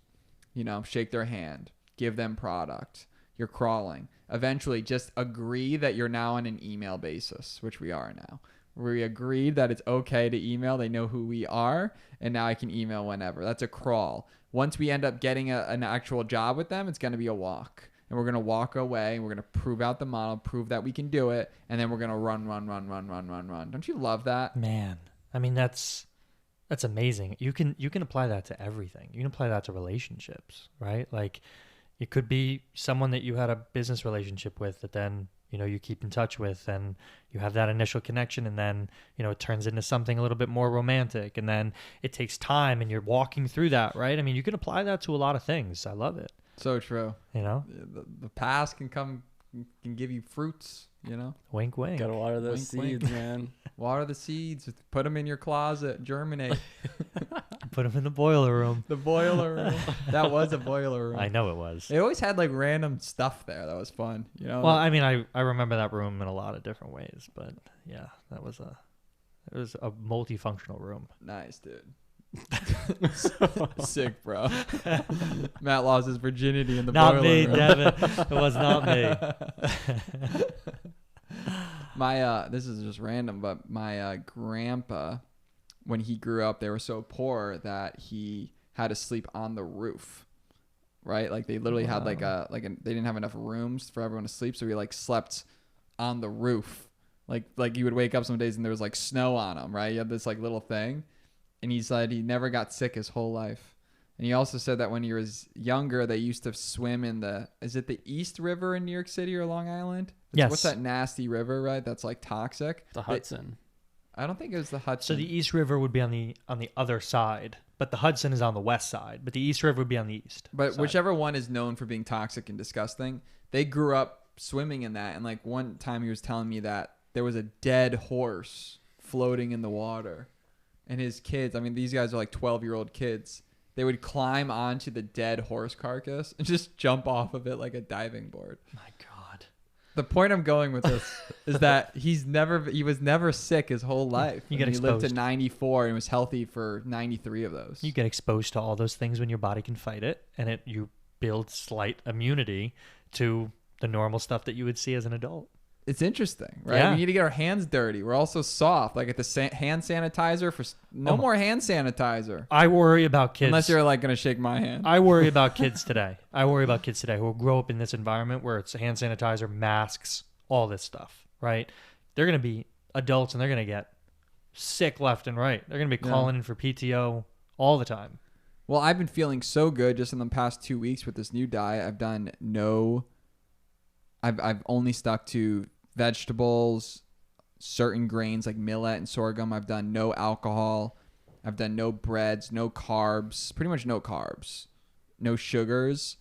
[SPEAKER 1] You know, shake their hand, give them product. You're crawling. Eventually, just agree that you're now on an email basis, which we are now. We agreed that it's okay to email. They know who we are, and now I can email whenever. That's a crawl. Once we end up getting an actual job with them, it's going to be a walk. And we're going to walk away, and we're going to prove out the model, prove that we can do it, and then we're going to run. Don't you love that?
[SPEAKER 2] Man, I mean, that's amazing. You can apply that to everything. You can apply that to relationships, right? Like, it could be someone that you had a business relationship with that then, you keep in touch with, and you have that initial connection, and then, it turns into something a little bit more romantic, and then it takes time and you're walking through that, right? I mean, you can apply that to a lot of things. I love it.
[SPEAKER 1] So true. The past can give you fruits,
[SPEAKER 2] Wink, wink.
[SPEAKER 3] Gotta water those
[SPEAKER 1] Wink,
[SPEAKER 3] seeds,
[SPEAKER 1] wink.
[SPEAKER 3] man.
[SPEAKER 1] Water the seeds. Put them in your closet. Germinate.
[SPEAKER 2] Put them in the boiler room.
[SPEAKER 1] The boiler room. That was a boiler room.
[SPEAKER 2] I know it was.
[SPEAKER 1] It always had like random stuff there. That was fun.
[SPEAKER 2] Well, I mean, I remember that room in a lot of different ways, but yeah, it was a multifunctional room.
[SPEAKER 1] Nice, dude. Sick, bro. Matt lost his virginity in the boiler room.
[SPEAKER 2] Not me, Devin. It was not me.
[SPEAKER 1] This is just random, but my grandpa, when he grew up, they were so poor that he had to sleep on the roof, right? Like, they literally had they didn't have enough rooms for everyone to sleep, so he like slept on the roof. Like you would wake up some days and there was like snow on him, right? You had this like little thing, and he said he never got sick his whole life. And he also said that when he was younger, they used to swim in is it the East River in New York City or Long Island?
[SPEAKER 2] Yes.
[SPEAKER 1] What's that nasty river, right? That's like toxic.
[SPEAKER 3] The Hudson.
[SPEAKER 1] I don't think it was the Hudson.
[SPEAKER 2] So the East River would be on the other side, but the Hudson is on the west side, but the East River would be on the east.
[SPEAKER 1] But
[SPEAKER 2] side.
[SPEAKER 1] Whichever one is known for being toxic and disgusting, they grew up swimming in that. And like one time he was telling me that there was a dead horse floating in the water. And his kids, I mean, these guys are like 12-year-old kids. They would climb onto the dead horse carcass and just jump off of it like a diving board.
[SPEAKER 2] My God.
[SPEAKER 1] The point I'm going with this is that he was never sick his whole life.
[SPEAKER 2] You get
[SPEAKER 1] He lived to
[SPEAKER 2] exposed.
[SPEAKER 1] 94 and was healthy for 93 of those.
[SPEAKER 2] You get exposed to all those things when your body can fight it, and you build slight immunity to the normal stuff that you would see as an adult.
[SPEAKER 1] It's interesting, right?
[SPEAKER 2] Yeah.
[SPEAKER 1] We need to get our hands dirty. We're also soft. Like at the hand sanitizer no more hand sanitizer.
[SPEAKER 2] I worry about kids.
[SPEAKER 1] Unless you're like going to shake my hand.
[SPEAKER 2] I worry about kids today. I worry about kids today who will grow up in this environment where it's hand sanitizer, masks, all this stuff, right? They're going to be adults and they're going to get sick left and right. They're going to be calling in for PTO all the time.
[SPEAKER 1] Well, I've been feeling so good just in the past 2 weeks with this new diet. I've only stuck to vegetables, certain grains like millet and sorghum. I've done no alcohol. I've done no breads, no carbs, pretty much no carbs, no sugars.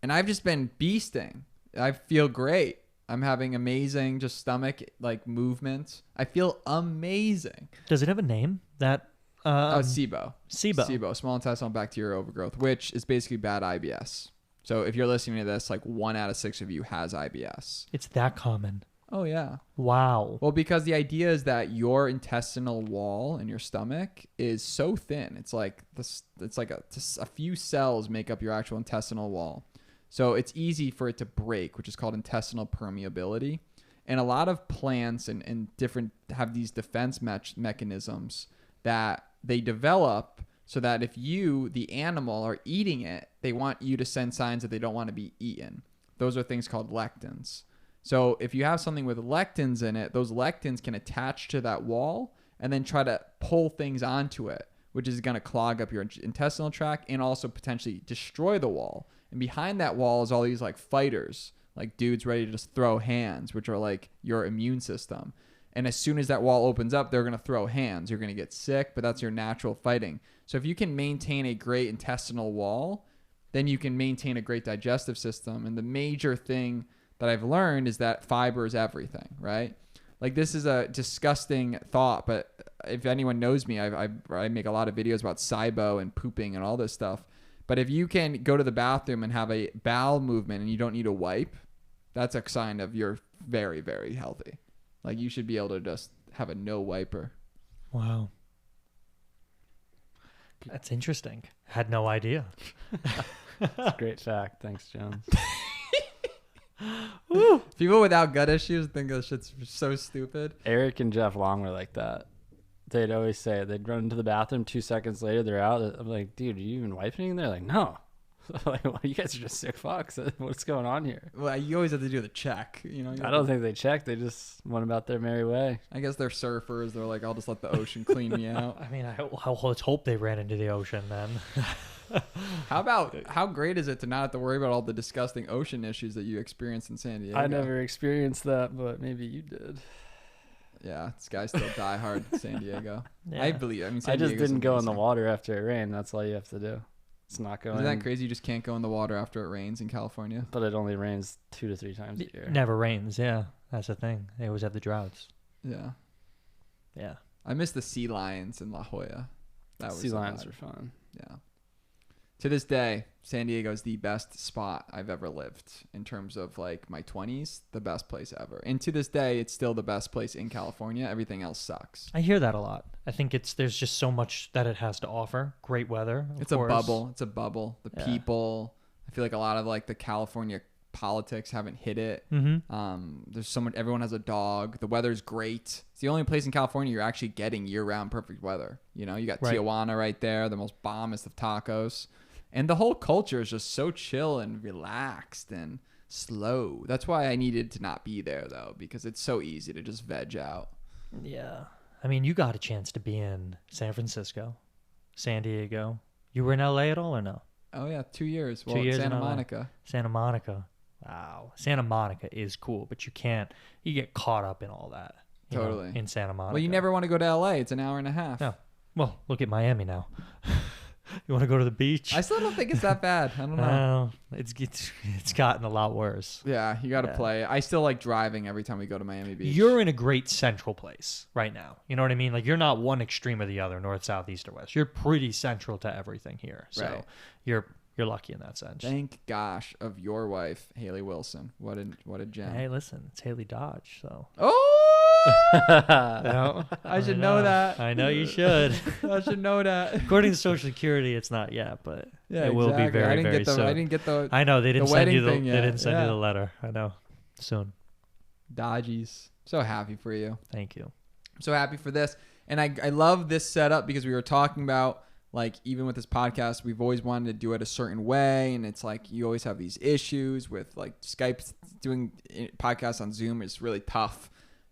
[SPEAKER 1] And I've just been beasting. I feel great. I'm having amazing just stomach like movements. I feel amazing.
[SPEAKER 2] Does it have a name? That
[SPEAKER 1] SIBO.
[SPEAKER 2] SIBO.
[SPEAKER 1] SIBO, small intestinal bacterial overgrowth, which is basically bad IBS. So if you're listening to this, like 1 out of 6 of you has IBS.
[SPEAKER 2] It's that common.
[SPEAKER 1] Oh, yeah.
[SPEAKER 2] Wow.
[SPEAKER 1] Well, because the idea is that your intestinal wall in your stomach is so thin. It's like just a few cells make up your actual intestinal wall. So it's easy for it to break, which is called intestinal permeability. And a lot of plants and different have these defense mechanisms that they develop so that if you, the animal, are eating it, they want you to send signs that they don't want to be eaten. Those are things called lectins. So if you have something with lectins in it, those lectins can attach to that wall and then try to pull things onto it, which is going to clog up your intestinal tract and also potentially destroy the wall. And behind that wall is all these like fighters, like dudes ready to just throw hands, which are like your immune system. And as soon as that wall opens up, they're going to throw hands. You're going to get sick, but that's your natural fighting. So if you can maintain a great intestinal wall, then you can maintain a great digestive system. And the major thing that I've learned is that fiber is everything, right? Like this is a disgusting thought, but if anyone knows me, I make a lot of videos about SIBO and pooping and all this stuff. But if you can go to the bathroom and have a bowel movement and you don't need a wipe, that's a sign of you're very, very healthy. Like you should be able to just have a no wiper.
[SPEAKER 2] Wow. That's interesting. Had no idea.
[SPEAKER 3] That's a great fact. Thanks, Jones.
[SPEAKER 1] People without gut issues think this shit's so stupid.
[SPEAKER 3] Eric and Jeff Long were like that. They'd always say they'd run into the bathroom 2 seconds later, they're out. I'm like, dude, are you even wiping? They're like, no. Like, well, you guys are just sick fucks. What's going on here?
[SPEAKER 1] Well, you always have to do the check. You know.
[SPEAKER 3] I don't think they checked. They just went about their merry way.
[SPEAKER 1] I guess they're surfers. They're like, I'll just let the ocean clean me out.
[SPEAKER 2] I mean, let's hope they ran into the ocean then.
[SPEAKER 1] How great is it to not have to worry about all the disgusting ocean issues that you experienced in San Diego?
[SPEAKER 3] I never experienced that, but maybe you did.
[SPEAKER 1] Yeah, this guy's still diehard in San Diego.
[SPEAKER 2] Yeah.
[SPEAKER 1] I believe. I mean, San
[SPEAKER 3] I just
[SPEAKER 1] Diego's
[SPEAKER 3] didn't go in the
[SPEAKER 1] amazing.
[SPEAKER 3] water after it rained. That's all you have to do. It's not going.
[SPEAKER 1] Isn't that crazy? You just can't go in the water after it rains in California.
[SPEAKER 3] But it only rains 2 to 3 times a year.
[SPEAKER 2] It never rains. Yeah, that's the thing. They always have the droughts.
[SPEAKER 1] Yeah.
[SPEAKER 2] Yeah.
[SPEAKER 1] I miss the sea lions in La Jolla. That was
[SPEAKER 3] Sea
[SPEAKER 1] a
[SPEAKER 3] lions
[SPEAKER 1] vibe.
[SPEAKER 3] are fun.
[SPEAKER 1] Yeah. To this day, San Diego is the best spot I've ever lived in terms of like my 20s, the best place ever. And to this day, it's still the best place in California. Everything else sucks.
[SPEAKER 2] I hear that a lot. I think there's just so much that it has to offer. Great weather.
[SPEAKER 1] It's a bubble. It's a bubble. The
[SPEAKER 2] Yeah.
[SPEAKER 1] people, I feel like a lot of like the California politics haven't hit it.
[SPEAKER 2] Mm-hmm.
[SPEAKER 1] There's someone, everyone has a dog. The weather's great. It's the only place in California you're actually getting year-round perfect weather. You know, you got
[SPEAKER 2] Right.
[SPEAKER 1] Tijuana right there, the most bombest of tacos. And the whole culture is just so chill and relaxed and slow. That's why I needed to not be there, though, because it's so easy to just veg out.
[SPEAKER 2] Yeah. I mean, you got a chance to be in San Francisco, San Diego. You were in LA at all or no?
[SPEAKER 1] Oh, yeah, 2 years.
[SPEAKER 2] 2
[SPEAKER 1] Well,
[SPEAKER 2] years
[SPEAKER 1] Santa
[SPEAKER 2] in LA.
[SPEAKER 1] Monica.
[SPEAKER 2] Santa Monica. Wow. Santa Monica is cool, but you get caught up in all that. you know,
[SPEAKER 1] Totally.
[SPEAKER 2] in Santa Monica.
[SPEAKER 1] Well, you never want to go to LA. It's an hour and a half.
[SPEAKER 2] No. Well, look at Miami now. You want to go to the beach?
[SPEAKER 1] I still don't think it's that bad. I don't know.
[SPEAKER 2] Well, it's gotten a lot worse.
[SPEAKER 1] Yeah, you got to
[SPEAKER 2] Yeah.
[SPEAKER 1] play. I still like driving every time we go to Miami Beach.
[SPEAKER 2] You're in a great central place right now. You know what I mean? Like, you're not one extreme or the other, north, south, east, or west. You're pretty central to everything here. So
[SPEAKER 1] Right.
[SPEAKER 2] you're lucky in that sense.
[SPEAKER 1] Thank gosh of your wife, Haley Wilson. What a gem.
[SPEAKER 2] Hey, listen, it's Haley Dodge, so.
[SPEAKER 1] Oh!
[SPEAKER 2] No,
[SPEAKER 1] I should know that.
[SPEAKER 2] I know you should.
[SPEAKER 1] I should know that.
[SPEAKER 2] According to Social Security, it's not yet, but
[SPEAKER 1] Yeah,
[SPEAKER 2] it will be
[SPEAKER 1] exactly.
[SPEAKER 2] very,
[SPEAKER 1] I didn't
[SPEAKER 2] very
[SPEAKER 1] get the.
[SPEAKER 2] soon.
[SPEAKER 1] I didn't get the.
[SPEAKER 2] I know they didn't
[SPEAKER 1] the
[SPEAKER 2] send you
[SPEAKER 1] wedding
[SPEAKER 2] the
[SPEAKER 1] thing
[SPEAKER 2] they
[SPEAKER 1] yet.
[SPEAKER 2] didn't send
[SPEAKER 1] Yeah.
[SPEAKER 2] you the letter. I know. Soon.
[SPEAKER 1] Dodgies. So happy for you.
[SPEAKER 2] Thank you.
[SPEAKER 1] I'm so happy for this. And I love this setup because we were talking about, like, even with this podcast, we've always wanted to do it a certain way. And it's like you always have these issues with, like, Skype. Doing podcasts on Zoom is really tough.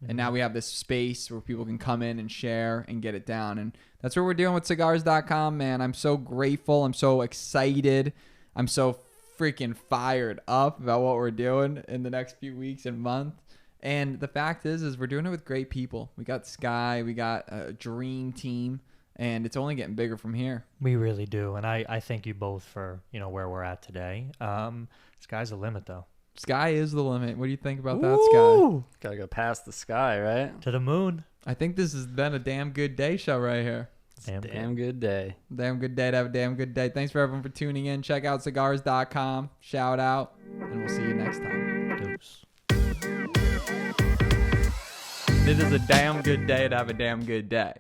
[SPEAKER 1] And now we have this space where people can come in and share and get it down. And that's what we're doing with cigars.com, man. I'm so grateful. I'm so excited. I'm so freaking fired up about what we're doing in the next few weeks and months. And the fact is we're doing it with great people. We got Sky. We got a dream team. And it's only getting bigger from here.
[SPEAKER 2] We really do. And I thank you both for, where we're at today. Sky's the limit, though.
[SPEAKER 1] Sky is the limit. What do you think about that, Sky?
[SPEAKER 3] Gotta go past the sky, right?
[SPEAKER 2] To the moon.
[SPEAKER 1] I think this has been a damn good day show right here.
[SPEAKER 3] Damn good day.
[SPEAKER 1] Damn good day to have a damn good day. Thanks for everyone for tuning in. Check out cigars.com. Shout out. And we'll see you next time.
[SPEAKER 2] Deuce.
[SPEAKER 1] This is a damn good day to have a damn good day.